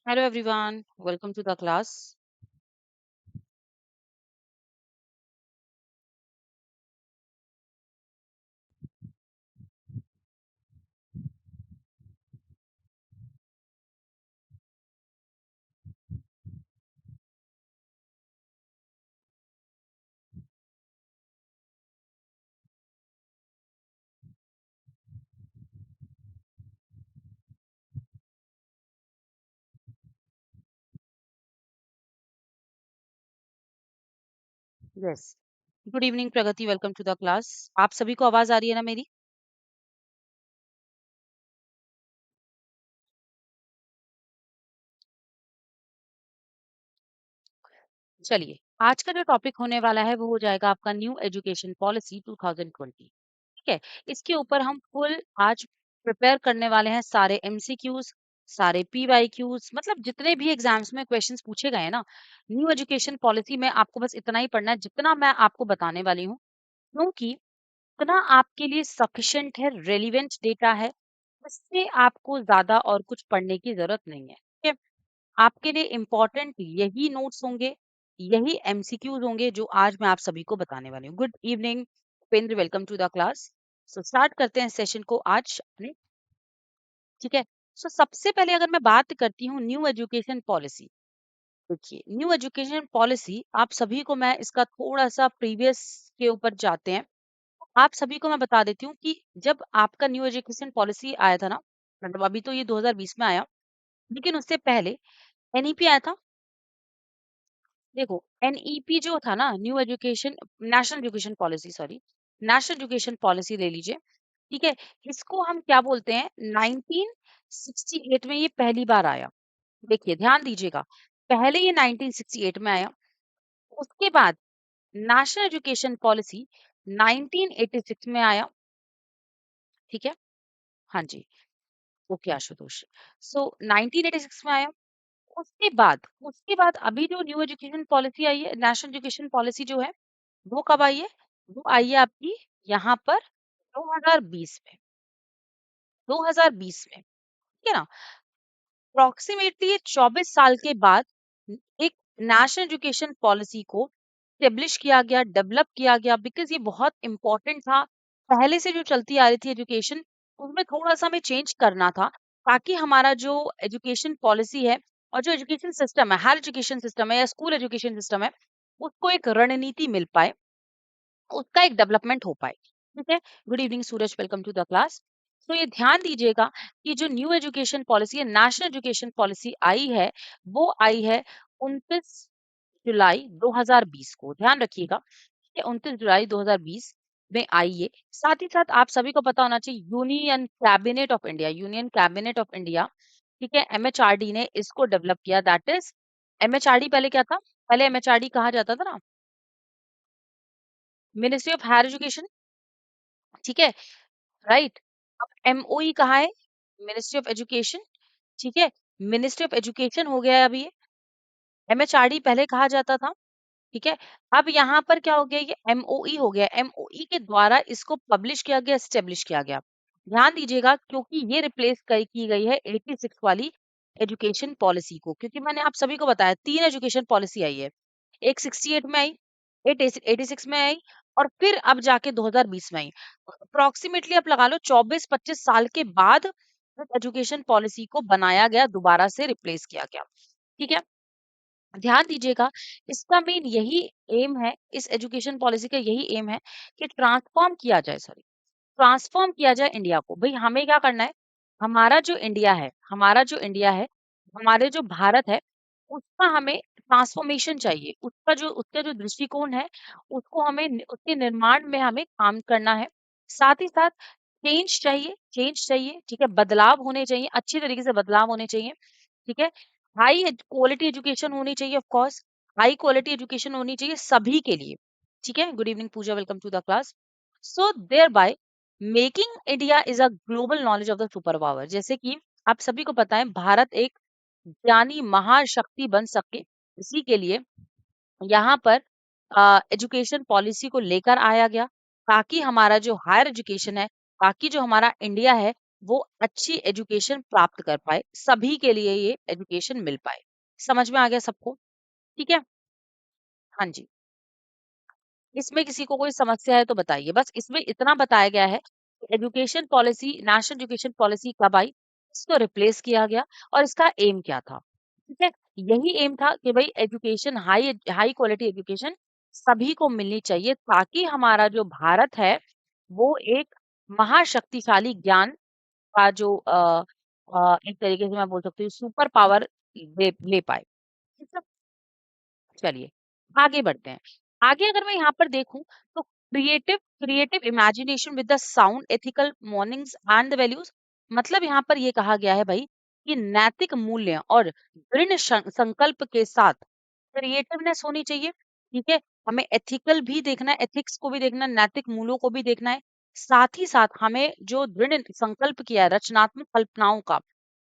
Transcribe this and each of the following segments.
Hello everyone, welcome to the class. Yes. Good evening Pragati, welcome to the class. आप सभी को आवाज आ रही है ना मेरी? चलिए, आज का जो टॉपिक होने वाला है वो हो जाएगा आपका न्यू एजुकेशन पॉलिसी 2020। ठीक है, इसके ऊपर हम फुल आज प्रिपेयर करने वाले हैं। सारे एमसीक्यूज, सारे पीवाईक्यूज, मतलब जितने भी एग्जाम्स में क्वेश्चंस पूछे गए हैं ना, न्यू एजुकेशन पॉलिसी में आपको बस इतना ही पढ़ना है जितना मैं आपको बताने वाली हूँ, क्योंकि इतना आपके लिए सफिशिएंट है, रेलिवेंट डेटा है। इससे आपको ज्यादा और कुछ पढ़ने की जरूरत नहीं है। ठीक है, आपके लिए इम्पोर्टेंट यही नोट्स होंगे, यही एमसीक्यूज होंगे जो आज मैं आप सभी को बताने वाली हूँ। Good evening Upendra, welcome to the class. So start करते हैं सेशन को आज अपने। ठीक है, सो सबसे पहले अगर मैं बात करती हूँ न्यू एजुकेशन पॉलिसी। देखिए, न्यू एजुकेशन पॉलिसी आप सभी को मैं इसका थोड़ा सा प्रीवियस के ऊपर जाते हैं। आप सभी को मैं बता देती हूँ कि जब आपका न्यू एजुकेशन पॉलिसी आया था ना, मतलब अभी तो ये 2020 में आया, लेकिन उससे पहले एनईपी आया था। देखो, एनईपी जो था ना, new education national education policy, sorry, national education policy ले लीजिए। ठीक है, इसको हम क्या बोलते हैं, 1968 में ये पहली बार आया। देखिए, ध्यान दीजिएगा, पहले ये 1968 में आया। उसके बाद नेशनल एजुकेशन पॉलिसी 1986 में आया। ठीक है, हाँ जी, ओके आशुतोष। सो 1986 में आया। उसके बाद अभी जो न्यू एजुकेशन पॉलिसी आई है, नेशनल एजुकेशन पॉलिसी जो है, वो कब आई है? वो आई है आपकी यहाँ पर 2020 में। 2020 में, ठीक है ना? अप्रोक्सीमेटली 24 साल के बाद एक नेशनल एजुकेशन पॉलिसी को स्टेब्लिश किया गया, डेवलप किया गया, बिकॉज ये बहुत इंपॉर्टेंट था। पहले से जो चलती आ रही थी एजुकेशन, उसमें थोड़ा सा हमें चेंज करना था, ताकि हमारा जो एजुकेशन पॉलिसी है और जो एजुकेशन सिस्टम है, हायर एजुकेशन सिस्टम है या स्कूल एजुकेशन सिस्टम है, उसको एक रणनीति मिल पाए, उसका एक डेवलपमेंट हो पाए। ठीक है, good evening Suraj, welcome to the class. तो ये ध्यान दीजिएगा कि जो न्यू एजुकेशन पॉलिसी है, नेशनल एजुकेशन पॉलिसी आई है, वो आई है 29 जुलाई 2020 को। ध्यान रखिएगा, ये 29 जुलाई 2020 में आई है। साथ ही साथ आप सभी को पता होना चाहिए, union cabinet of India, union cabinet of India, ठीक है, एमएचआरडी ने इसको डेवलप किया। दैट इज, एमएचआरडी पहले क्या था? पहले एमएचआरडी कहा जाता था ना, मिनिस्ट्री ऑफ हायर एजुकेशन। ठीक है, राइट। अब एमओई कहाँ है? Ministry of education. ठीक है, मिनिस्ट्री ऑफ एजुकेशन हो गया है अभी ये। एमएचआरडी पहले कहा जाता था। ठीक है, अब यहाँ पर क्या हो गया, ये एमओई हो गया। एमओई के द्वारा इसको पब्लिश किया गया, स्टेब्लिश किया गया। ध्यान दीजिएगा, क्योंकि ये रिप्लेस की गई है 86 वाली एजुकेशन पॉलिसी को, क्योंकि मैंने आप सभी को बताया 3 एजुकेशन पॉलिसी आई है। एक 68 में आई, एक 86 में आई, और फिर अब जाके 2020 में आई। अप्रोक्सीमेटली आप लगा लो 24-25 साल के बाद एजुकेशन पॉलिसी को बनाया गया, दोबारा से रिप्लेस किया गया। ठीक है, ध्यान दीजिएगा, इसका मेन यही एम है, इस एजुकेशन पॉलिसी का यही एम है कि ट्रांसफॉर्म किया जाए, सॉरी, ट्रांसफॉर्म किया जाए इंडिया को। भाई हमें क्या करना है, हमारा जो इंडिया है, हमारा जो इंडिया है, हमारे जो भारत है, उसका हमें ट्रांसफॉर्मेशन चाहिए। उसका जो दृष्टिकोण है, उसको हमें उसके निर्माण में हमें काम करना है। साथ ही साथ चेंज चाहिए, चेंज चाहिए, ठीक है, बदलाव होने चाहिए, अच्छी तरीके से बदलाव होने चाहिए। ठीक है, हाई क्वालिटी एजुकेशन होनी चाहिए, of course high quality education होनी चाहिए सभी के लिए। ठीक है, good evening Pooja, welcome to the class. So there by making India is a global knowledge of the super power. जैसे कि आप सभी को पता है, भारत एक ज्ञानी महाशक्ति बन सके, इसी के लिए यहाँ पर एजुकेशन पॉलिसी को लेकर आया गया, ताकि हमारा जो हायर एजुकेशन है, ताकि जो हमारा इंडिया है, वो अच्छी एजुकेशन प्राप्त कर पाए, सभी के लिए ये एजुकेशन मिल पाए। समझ में आ गया सबको? ठीक है? हाँ जी। इसमें किसी को कोई समस्या है तो बताइए। बस इसमें इतना बताया गया है कि education policy, national education policy कब आई, इसको रिप्लेस किया गया और इसका एम क्या था। ठीक है? यही एम था कि भाई education, high high quality education सभी को मिलनी चाहिए, ताकि हमारा जो भारत है वो एक महाशक्तिशाली ज्ञान का जो एक तरीके से मैं बोल सकती हूँ सुपर पावर ले पाए। ठीक है? चलिए आगे बढ़ते हैं। आगे अगर मैं यहाँ पर देखूं तो creative creative imagination with the sound ethical mornings and the values, मतलब यहाँ पर ये कहा गया है भाई कि नैतिक मूल्य और दृढ़ संकल्प के साथ क्रिएटिवनेस होनी चाहिए। ठीक है? हमें एथिकल भी देखना है, एथिक्स को भी देखना है, नैतिक मूल्यों को भी देखना है। साथ ही साथ हमें जो दृढ़ संकल्प किया है रचनात्मक कल्पनाओं का,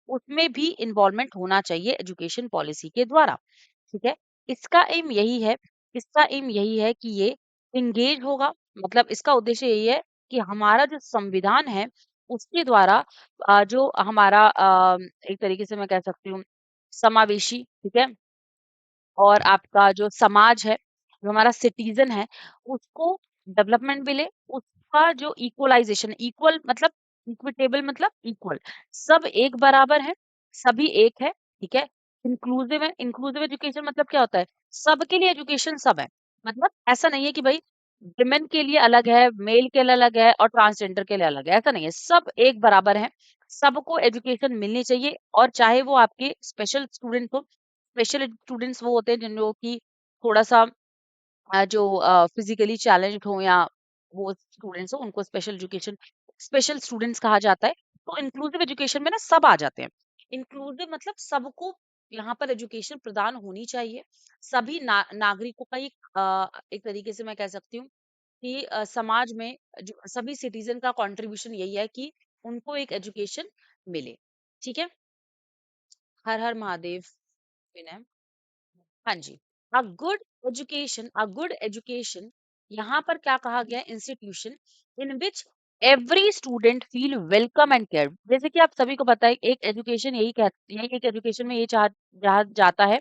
उसमें भी इन्वॉल्वमेंट होना चाहिए एजुकेशन पॉलिसी के द्वारा। ठीक है? इसका एम यही है, इसका एम यही है कि ये इंगेज होगा, मतलब इसका उद्देश्य यही है कि हमारा जो संविधान है उसके द्वारा जो हमारा एक तरीके से मैं कह सकती हूँ समावेशी, ठीक है, और आपका जो समाज है, जो हमारा सिटीजन है, उसको डेवलपमेंट मिले, उसका जो इक्वलाइजेशन, इक्वल मतलब इक्विटेबल मतलब इक्वल, सब एक बराबर है, सभी एक है। ठीक है? इंक्लूसिव है, इंक्लूसिव एजुकेशन मतलब क्या होता है, सबके लिए एजुकेशन सब है, मतलब ऐसा नहीं है कि भाई विमेन के लिए अलग है, मेल के लिए अलग है और ट्रांसजेंडर के लिए अलग है, ऐसा नहीं है, सब एक बराबर है, सबको एजुकेशन मिलनी चाहिए। और चाहे वो आपके स्पेशल स्टूडेंट हो, स्पेशल स्टूडेंट्स वो होते हैं जिन लोगों की थोड़ा सा जो फिजिकली चैलेंज्ड हो, या वो स्टूडेंट्स हो, उनको स्पेशल एजुकेशन, स्पेशल स्टूडेंट्स कहा जाता है। तो इंक्लूसिव एजुकेशन में ना सब आ जाते हैं। इंक्लूसिव मतलब सबको यहाँ पर एजुकेशन प्रदान होनी चाहिए। सभी नागरिकों का एक तरीके से मैं कह सकती हूँ कि समाज में जो सभी सिटीजन का कंट्रीब्यूशन यही है कि उनको एक एजुकेशन मिले। ठीक है? हर हर महादेव। विनय। हाँ जी। अ गुड एजुकेशन, यहाँ पर क्या कहा गया है, institution in which every student feel welcome and care. जैसे कि आप सभी को पता है, एक एजुकेशन यही एक एजुकेशन में ये चाह जाता है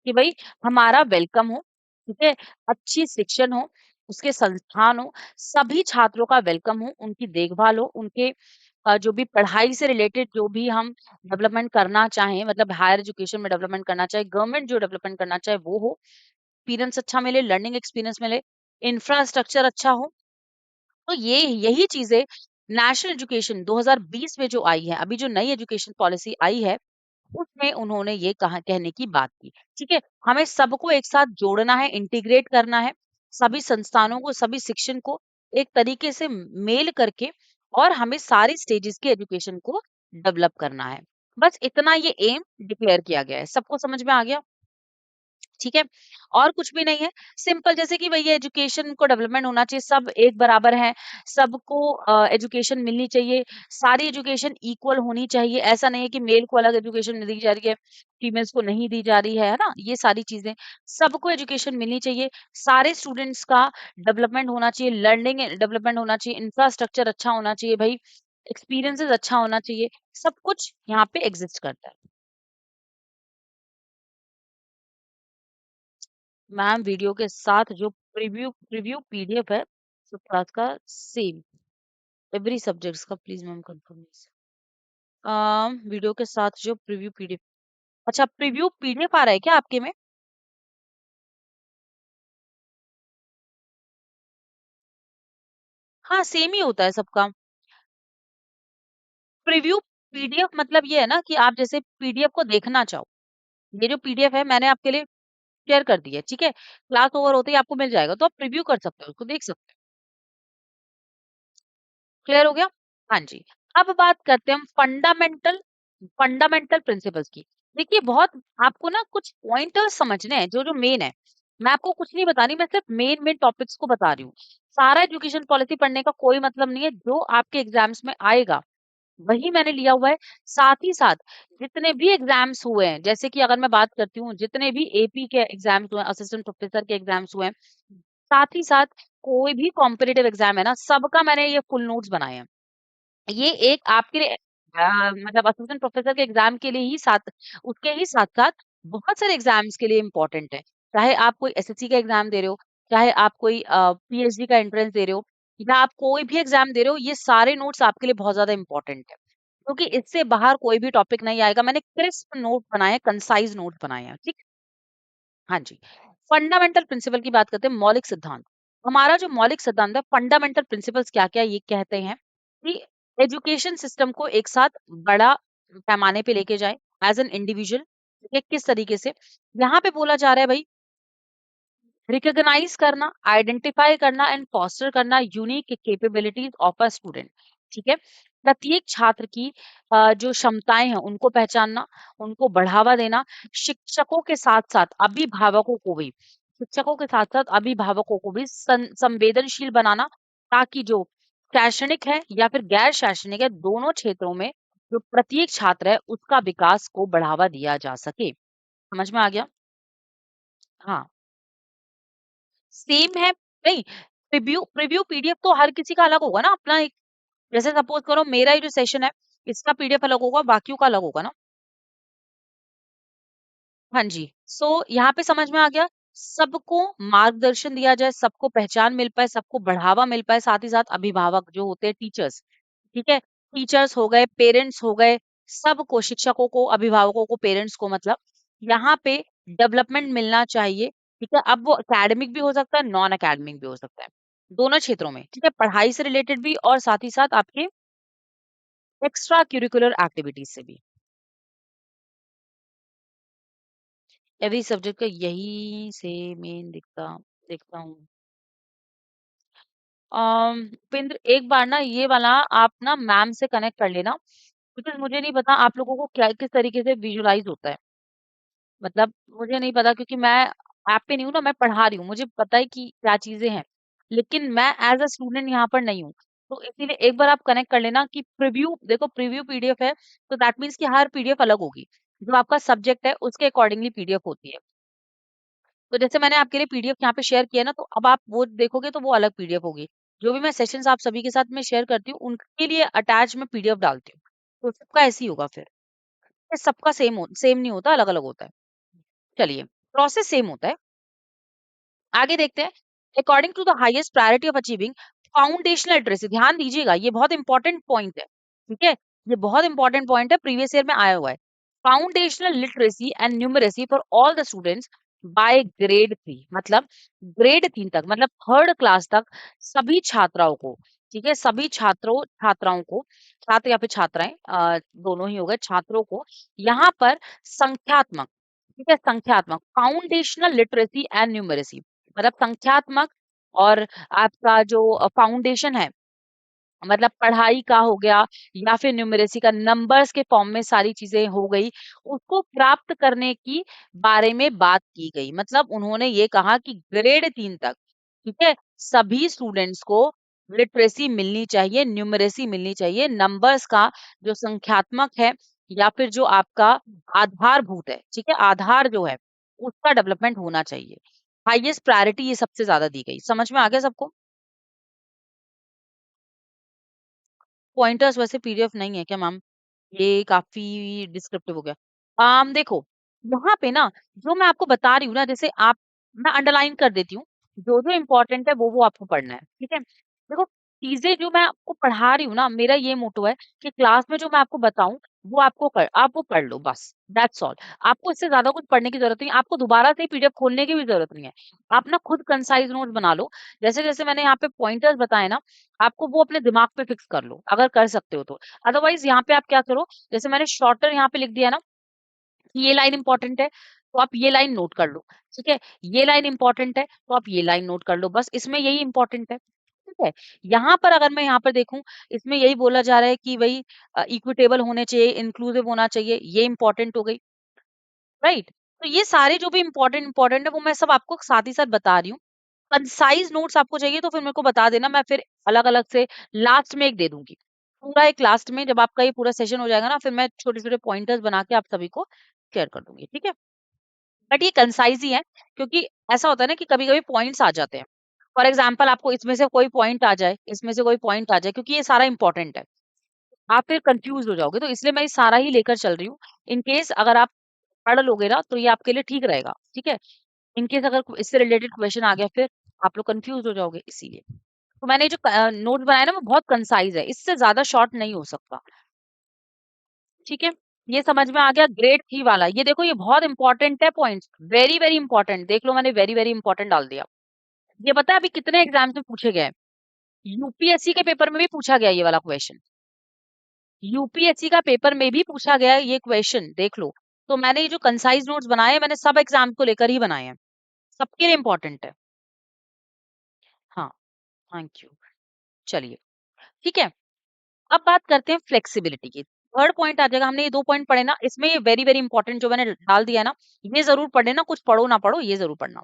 कि भाई हमारा वेलकम हो, ठीक है, अच्छी शिक्षण हो, उसके संस्थान हो, सभी छात्रों का वेलकम हो, उनकी देखभाल हो, उनके जो भी पढ़ाई से रिलेटेड जो भी हम डेवलपमेंट करना चाहें, मतलब हायर एजुकेशन में डेवलपमेंट करना चाहे, गवर्नमेंट जो डेवलपमेंट करना चाहे वो हो, एक्सपीरियंस अच्छा मिले, लर्निंग एक्सपीरियंस मिले, इंफ्रास्ट्रक्चर अच्छा हो। तो ये यही चीजें नेशनल एजुकेशन 2020 में जो आई है, अभी जो नई एजुकेशन पॉलिसी आई है, उसमें उन्होंने ये कहा कहने की बात की। ठीक है? हमें सबको एक साथ जोड़ना है, इंटीग्रेट करना है, सभी संस्थानों को, सभी शिक्षण को एक तरीके से मेल करके, और हमें सारी स्टेजेस के एजुकेशन को डेवलप करना है। बस इतना ये एम डिक्लेयर किया गया है। सबको समझ में आ गया? ठीक है? और कुछ भी नहीं है, सिंपल जैसे कि भैया एजुकेशन को डेवलपमेंट होना चाहिए, सब एक बराबर हैं, सबको एजुकेशन मिलनी चाहिए, सारी एजुकेशन इक्वल होनी चाहिए, ऐसा नहीं है कि मेल को अलग एजुकेशन दी जा रही है, फीमेल्स को नहीं दी जा रही है ना? ये सारी चीजें, सबको एजुकेशन मिलनी चाहिए, सारे स्टूडेंट्स का डेवलपमेंट होना चाहिए, लर्निंग डेवलपमेंट होना चाहिए, इंफ्रास्ट्रक्चर अच्छा होना चाहिए भाई, एक्सपीरियंसेस अच्छा होना चाहिए, सब कुछ यहाँ पे एग्जिस्ट करता है। मैम वीडियो के साथ जो प्रीव्यू प्रीव्यू पीडीएफ है, सब क्लास का सेम, एवरी सब्जेक्ट्स का, प्लीज मैम कंफर्मेशन। वीडियो के साथ जो प्रीव्यू पीडीएफ, अच्छा प्रीव्यू पीडीएफ आ रहा है क्या आपके में? हाँ सेम ही होता है सबका। प्रीव्यू पीडीएफ मतलब ये है ना कि आप जैसे पीडीएफ को देखना चाहो, ये जो पीडीएफ है मैंने आपके लिए शेयर कर दी है, ठीक है, क्लास ओवर होते ही आपको मिल जाएगा, तो आप प्रीव्यू कर सकते हो, उसको देख सकते हो। क्लियर हो गया? हाँ जी। अब बात करते हैं हम फंडामेंटल फंडामेंटल प्रिंसिपल्स की। देखिए बहुत आपको ना कुछ पॉइंटर्स समझने हैं, जो जो मेन है। मैं आपको कुछ नहीं बता रही, मैं सिर्फ मेन मेन टॉपिक्स को बता रही हूँ। सारा एजुकेशन पॉलिसी पढ़ने का कोई मतलब नहीं है, जो आपके एग्जाम्स में आएगा वही मैंने लिया हुआ है। साथ ही साथ जितने भी एग्जाम्स हुए हैं, जैसे कि अगर मैं बात करती हूँ, जितने भी एपी के एग्जाम्स हुए हैं, असिस्टेंट प्रोफेसर के एग्जाम्स हुए हैं, साथ ही साथ कोई भी कॉम्पिटिटिव एग्जाम है ना, सबका मैंने ये फुल नोट्स बनाए हैं। ये एक आपके लिए मतलब असिस्टेंट प्रोफेसर के एग्जाम के लिए ही साथ, उसके ही साथ साथ बहुत सारे एग्जाम्स के लिए इम्पोर्टेंट है। चाहे आप कोई एसएससी का एग्जाम दे रहे हो, चाहे आप कोई पीएचडी का एंट्रेंस दे रहे हो, या आप कोई भी एग्जाम दे रहे हो, ये सारे नोट्स आपके लिए बहुत ज्यादा इम्पोर्टेंट है, क्योंकि इससे बाहर कोई भी टॉपिक नहीं आएगा। मैंने क्रिस्प नोट बनाए, कंसाइज नोट बनाए हैं, ठीक। हाँ जी। फंडामेंटल प्रिंसिपल की बात करते हैं, मौलिक सिद्धांत। हमारा जो मौलिक सिद्धांत है, फंडामेंटल प्रिंसिपल्स क्या-क्या ये कहते हैं कि एजुकेशन सिस्टम को एक साथ बड़ा पैमाने पे लेके जाए एज एन इंडिविजुअल, ठीक है, किस तरीके से। यहाँ पे बोला जा रहा है भाई, रिकॉग्नाइज करना, आइडेंटिफाई करना एंड फोस्टर करना unique capabilities of a student, ठीक है। प्रत्येक छात्र की जो क्षमताएं हैं उनको पहचानना, उनको बढ़ावा देना। शिक्षकों के साथ साथ अभिभावकों को भी, शिक्षकों के साथ साथ अभिभावकों को भी संवेदनशील बनाना, ताकि जो शैक्षणिक है या फिर गैर शैक्षणिक है, दोनों क्षेत्रों में जो प्रत्येक छात्र है उसका विकास को बढ़ावा दिया जा सके। समझ में आ गया? हाँ, सेम है। नहीं, प्रीव्यू प्रीव्यू पीडीएफ तो हर किसी का अलग होगा ना अपना एक। जैसे सपोज करो मेरा ही जो सेशन है, इसका पीडीएफ अलग होगा, बाकियों का अलग होगा ना। हाँ जी। सो यहाँ पे समझ में आ गया, सबको मार्गदर्शन दिया जाए, सबको पहचान मिल पाए, सबको बढ़ावा मिल पाए, साथ ही साथ अभिभावक जो होते हैं, टीचर्स, ठीक है, टीचर्स हो गए, पेरेंट्स हो गए, सबको, शिक्षकों को, अभिभावकों को, पेरेंट्स को, मतलब यहाँ पे डेवलपमेंट मिलना चाहिए, ठीक है। अब वो एकेडमिक भी हो सकता है, नॉन एकेडमिक भी हो सकता है, दोनों क्षेत्रों में, ठीक है, पढ़ाई से रिलेटेड भी और साथ ही साथ आपके एक्स्ट्रा करिकुलर एक्टिविटीज से भी। एवरी सब्जेक्ट का यही से मेन दिखता देखता हूँ। उपेंद्र, एक बार ना ये वाला आप ना मैम से कनेक्ट कर लेना, क्योंकि मुझे नहीं पता आप लोगों को क्या किस तरीके से विजुलाइज होता है। मतलब मुझे नहीं पता, क्योंकि मैं ऐप पे नहीं हूँ ना, मैं पढ़ा रही हूँ, मुझे पता है कि क्या चीजें हैं, लेकिन मैं एज अ स्टूडेंट यहाँ पर नहीं हूँ। तो इसीलिए एक बार आप कनेक्ट कर लेना कि प्रीव्यू देखो, प्रीव्यू पीडीएफ है, तो दैट मीन्स कि हर पीडीएफ अलग होगी, जो आपका सब्जेक्ट है उसके अकॉर्डिंगली पीडीएफ होती है। तो जैसे मैंने आपके लिए पीडीएफ यहाँ पे शेयर किया ना, तो अब आप वो देखोगे तो वो अलग पीडीएफ होगी। जो भी मैं सेशंस आप सभी के साथ में शेयर करती हूँ, उनके लिए अटैच में पीडीएफ डालती हूँ। तो सबका ऐसे ही होगा फिर। ये सबका सेम नहीं होता, अलग-अलग होता है। चलिए, प्रोसेस सेम होता है। आगे देखते हैं। According to the highest priority of achieving foundational literacy, ध्यान दीजिएगा, ये बहुत इंपॉर्टेंट पॉइंट है, ठीक है। ये बहुत इंपॉर्टेंट पॉइंट है, प्रीवियस ईयर में आया हुआ है। Foundational literacy and numeracy for all the students by grade 3, मतलब ग्रेड 3 तक, मतलब थर्ड क्लास तक सभी छात्राओं को, ठीक है, सभी छात्रों छात्राओं को, छात्र या फिर छात्राएं, दोनों ही हो गए, छात्रों को यहाँ पर संख्यात्मक, ठीक है, संख्यात्मक फाउंडेशनल लिटरेसी एंड न्यूमरेसी, मतलब संख्यात्मक और आपका जो फाउंडेशन है, मतलब पढ़ाई का हो गया, या फिर न्यूमरेसी का, नंबर्स के फॉर्म में सारी चीजें हो गई, उसको प्राप्त करने की बारे में बात की गई। मतलब उन्होंने ये कहा कि ग्रेड 3 तक, ठीक है, सभी स्टूडेंट्स को लिटरेसी मिलनी चाहिए, न्यूमरेसी मिलनी चाहिए, नंबर्स का जो संख्यात्मक है या फिर जो आपका आधारभूत है, ठीक है, आधार जो है उसका डेवलपमेंट होना चाहिए। हाईएस्ट प्रायोरिटी ये सबसे ज्यादा दी गई। समझ में आ गया सबको? पॉइंटर्स वैसे पीडीएफ नहीं है क्या मैम? ये काफ़ी डिस्क्रिप्टिव हो गया। देखो, यहाँ पे ना जो मैं आपको बता रही हूँ ना, जैसे आप, मैं अंडरलाइन कर देती हूँ, जो-जो इम्पोर्टेंट है वो आपको पढ़ना है, ठीक है? देखो, चीज़ें जो मैं आपको पढ़ा रही हूँ ना, मेरा ये मोटो है कि क्लास में जो मैं आपको बताऊँ, वो आपको आप वो पढ़ लो बस, दैट्स ऑल। आपको इससे ज़्यादा कुछ पढ़ने की ज़रूरत नहीं है, आपको दोबारा से पीडीएफ खोलने की भी ज़रूरत नहीं है। आप ना खुद कंसाइज़ नोट्स बना लो, जैसे-जैसे मैंने यहाँ पे पॉइंटर्स बताए ना, आपको वो अपने दिमाग पे फिक्स कर लो, अगर कर सकते हो तो। अदरवाइज़ यहाँ पे आप क्या करो, जैसे मैंने शॉर्टर यहाँ पे लिख दिया ना कि ये लाइन इंपॉर्टेंट है, तो आप ये लाइन नोट कर लो, ठीक है? ये लाइन इंपॉर्टेंट है, तो आप ये लाइन नोट कर लो, बस इसमें यही इंपॉर्टेंट है, ठीक है? यहाँ पर अगर मैं यहाँ पर देखूँ, इसमें यही बोला जा रहा है कि भई इक्विटेबल होने चाहिए, इंक्लूसिव होना चाहिए, ये इंपॉर्टेंट हो गई, राइट? तो ये सारे जो भी इंपॉर्टेंट है, वो मैं सब आपको साथ ही साथ बता रही हूँ। कंसाइज़ नोट्स आपको चाहिए तो फिर मेरे को बता देना, मैं फिर अलग-अलग से लास्ट में एक दे दूँगी। पूरा एक लास्ट में जब आपका ये पूरा सेशन हो जाएगा ना, फिर मैं छोटे-छोटे पॉइंटर्स बना के आप सभी को शेयर कर दूँगी, ठीक है? बट ये कंसाइज़ ही है, क्योंकि ऐसा होता है ना कि कभी-कभी पॉइंट्स आ जाते हैं। फॉर एग्ज़ाम्पल आपको इसमें से कोई पॉइंट आ जाए, इसमें से कोई पॉइंट आ जाए, क्योंकि ये सारा इम्पोर्टेंट है। आप फिर कंफ्यूज हो जाओगे। तो इसलिए मैं ये सारा ही लेकर चल रही हूँ। इन केस अगर आप पढ़ लोगे ना तो ये आपके लिए ठीक रहेगा, ठीक है। इन केस अगर इससे रिलेटेड क्वेश्चन आ गया फिर आप लोग कंफ्यूज हो जाओगे, इसीलिए। तो मैंने जो नोट बनाया ना वो बहुत कंसाइज है, इससे ज्यादा शॉर्ट नहीं हो सकता, ठीक है। ये समझ में आ गया ग्रेड 3 वाला। ये देखो ये बहुत इंपॉर्टेंट है पॉइंट, वेरी वेरी इंपॉर्टेंट। देख लो मैंने वेरी वेरी इंपॉर्टेंट डाल दिया। ये पता है अभी कितने एग्जाम्स में पूछे गए हैं? यूपीएससी के पेपर में भी पूछा गया ये वाला क्वेश्चन। यूपीएससी का पेपर में भी पूछा गया है ये क्वेश्चन, देख लो। तो मैंने ये जो कंसाइज नोट्स बनाए हैं, मैंने सब एग्जाम को लेकर ही बनाए हैं, सबके लिए इंपॉर्टेंट है। हाँ, थैंक यू। चलिए, ठीक है। अब बात करते हैं फ्लेक्सिबिलिटी की। थर्ड पॉइंट आ जाएगा। हमने ये 2 पॉइंट पढ़े ना, इसमें ये वेरी वेरी इंपॉर्टेंट जो मैंने डाल दिया है ना, ये जरूर पढ़े ना, कुछ पढ़ो ना पढ़ो, ये जरूर पढ़ना।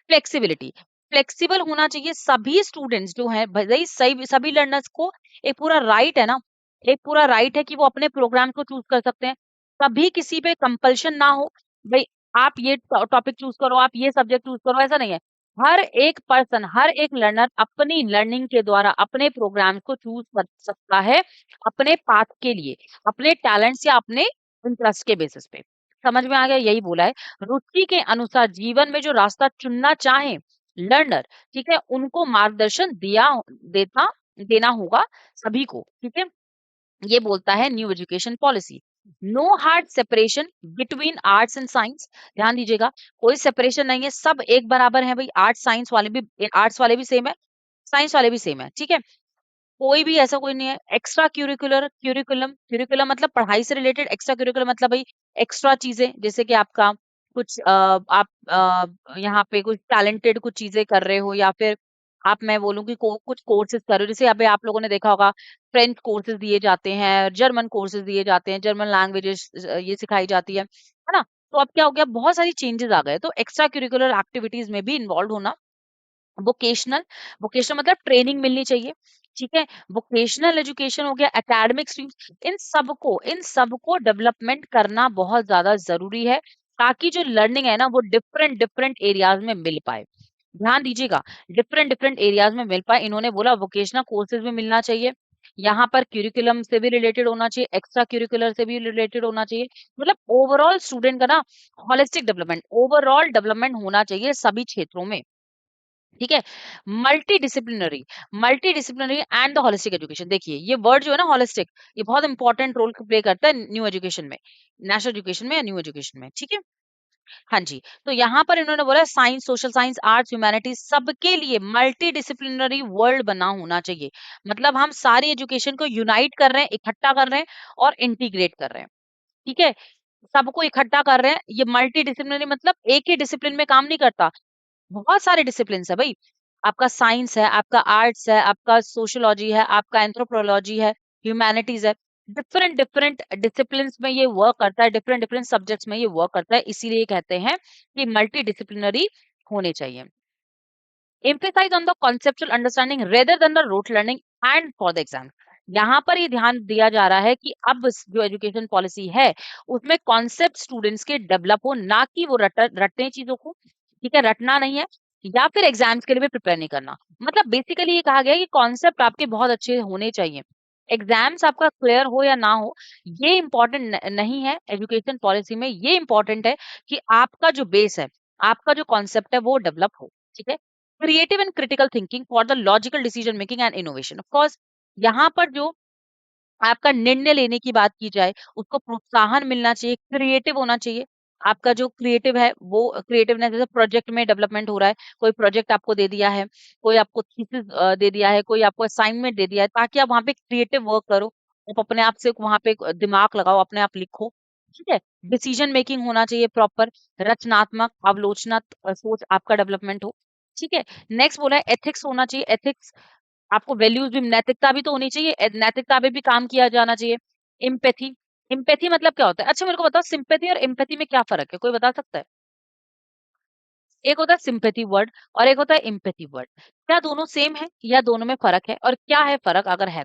फ्लेक्सिबिलिटी, फ्लेक्सिबल होना चाहिए। सभी स्टूडेंट्स जो हैं भाई, सही सभी लर्नर्स को एक पूरा राइट है ना, एक पूरा राइट है कि वो अपने प्रोग्राम को चूज कर सकते हैं। कभी किसी पे कंपल्शन ना हो, भाई आप ये टॉपिक चूज करो, आप ये सब्जेक्ट चूज करो, ऐसा नहीं है। हर एक पर्सन, हर एक लर्नर अपनी लर्निंग के द्वारा अपने प्रोग्राम को चूज कर सकता है, अपने पाथ के लिए, अपने टैलेंट्स या अपने इंटरेस्ट के बेसिस पे। समझ में आ गया? यही बोला है। रुचि के अनुसार जीवन में जो रास्ता चुनना चाहे लर्नर, ठीक है, उनको मार्गदर्शन देता देना होगा सभी को, ठीक है। ये बोलता है new education policy. No hard separation between arts and science. ध्यान दीजिएगा, कोई सेपरेशन नहीं है, सब एक बराबर है भाई। आर्ट्स वाले भी सेम है, साइंस वाले भी सेम है, ठीक है। कोई भी ऐसा कोई नहीं है। एक्स्ट्रा क्यूरिकुलम मतलब पढ़ाई से रिलेटेड, एक्स्ट्रा क्यूरिकुलम मतलब भाई एक्स्ट्रा चीजें, जैसे कि आपका कुछ आप यहाँ पे कुछ टैलेंटेड कुछ चीजें कर रहे हो, या फिर आप, मैं बोलूँ कि कुछ कोर्सेज कर रहे हो। जैसे अभी आप लोगों ने देखा होगा फ्रेंच कोर्सेज दिए जाते हैं, जर्मन कोर्सेज दिए जाते हैं, जर्मन लैंग्वेजेस ये सिखाई जाती है ना। तो अब क्या हो गया, बहुत सारी चेंजेस आ गए, तो एक्स्ट्रा क्यूरिकुलर एक्टिविटीज में भी इन्वॉल्व होना। वोकेशनल, वोकेशनल मतलब ट्रेनिंग मिलनी चाहिए, ठीक है। वोकेशनल एजुकेशन हो गया, एकेडमिक स्ट्रीम्स, इन सबको डेवलपमेंट करना बहुत ज्यादा जरूरी है, ताकि जो लर्निंग है ना वो डिफरेंट डिफरेंट एरियाज में मिल पाए। ध्यान दीजिएगा, डिफरेंट डिफरेंट एरियाज में मिल पाए। इन्होंने बोला वोकेशनल कोर्सेज में मिलना चाहिए, यहाँ पर क्यूरिकुलम से भी रिलेटेड होना चाहिए, एक्स्ट्रा क्यूरिकुलर से भी रिलेटेड होना चाहिए। मतलब ओवरऑल स्टूडेंट का ना होलिस्टिक डेवलपमेंट, ओवरऑल डेवलपमेंट होना चाहिए सभी क्षेत्रों में, ठीक है। Multi disciplinary and the holistic education. देखिए ये वर्ड जो है ना होलिस्टिक, ये बहुत इंपॉर्टेंट रोल प्ले करता है न्यू एजुकेशन में, नेशनल एजुकेशन में या न्यू एजुकेशन में, ठीक है। हाँ जी, तो यहाँ पर इन्होंने बोला science, social science, arts, humanities सबके लिए मल्टी डिसिप्लिनरी वर्ल्ड बना होना चाहिए। मतलब हम सारी एजुकेशन को यूनाइट कर रहे हैं, इकट्ठा कर रहे हैं और इंटीग्रेट कर रहे हैं, ठीक है। सबको इकट्ठा कर रहे हैं। ये मल्टी डिसिप्लिनरी मतलब एक ही डिसिप्लिन में काम नहीं करता, बहुत सारे डिसिप्लिन है भाई। आपका साइंस है, आपका आर्ट्स है, आपका सोशियोलॉजी है, आपका एंथ्रोपोलॉजी है, ह्यूमैनिटीज है। डिफरेंट डिफरेंट डिसिप्लिन में ये वर्क करता है, डिफरेंट डिफरेंट सब्जेक्ट्स में ये वर्क करता है, इसीलिए कहते हैं कि मल्टी डिसिप्लिनरी होने चाहिए। emphasize on the conceptual understanding rather than the rote learning and for the exam। यहाँ पर ये ध्यान दिया जा रहा है कि अब जो एजुकेशन पॉलिसी है उसमें कॉन्सेप्ट स्टूडेंट्स के डेवलप हो, ना कि वो रटते हैं चीजों को, ठीक है, रटना नहीं है, या फिर एग्जाम्स के लिए भी प्रिपेयर नहीं करना। मतलब बेसिकली ये कहा गया है कि कॉन्सेप्ट आपके बहुत अच्छे होने चाहिए, एग्जाम्स आपका क्लियर हो या ना हो ये इम्पोर्टेंट नहीं है। एजुकेशन पॉलिसी में ये इम्पोर्टेंट है कि आपका जो बेस है, आपका जो कॉन्सेप्ट है वो डेवलप हो, ठीक है। Creative and critical thinking for the logical decision making and innovation. Of course यहाँ पर जो आपका निर्णय लेने की बात की जाए उसको प्रोत्साहन मिलना चाहिए, क्रिएटिव होना चाहिए। आपका जो क्रिएटिव है वो क्रिएटिवनेस, जैसे प्रोजेक्ट में डेवलपमेंट हो रहा है, कोई प्रोजेक्ट आपको दे दिया है, कोई आपको थीसिस दे दिया है, कोई आपको असाइनमेंट दे दिया है, ताकि आप वहाँ पे क्रिएटिव वर्क करो, आप अपने आप से वहाँ पे दिमाग लगाओ, अपने आप लिखो, ठीक है। डिसीजन मेकिंग होना चाहिए प्रॉपर, रचनात्मक आलोचनात्मक सोच आपका डेवलपमेंट हो, ठीक है। नेक्स्ट बोला है एथिक्स होना चाहिए। एथिक्स आपको वैल्यूज भी, नैतिकता भी तो होनी चाहिए, नैतिकता पे भी काम किया जाना चाहिए। इम्पैथी, इम्पैथी मतलब क्या होता है? अच्छा मेरे को बताओ, सिंपैथी और एम्पैथी में क्या फर्क है, कोई बता सकता है? एक होता है सिंपैथी वर्ड और एक होता है इम्पैथी वर्ड। क्या दोनों सेम है या दोनों में फर्क है, और क्या है फर्क अगर है?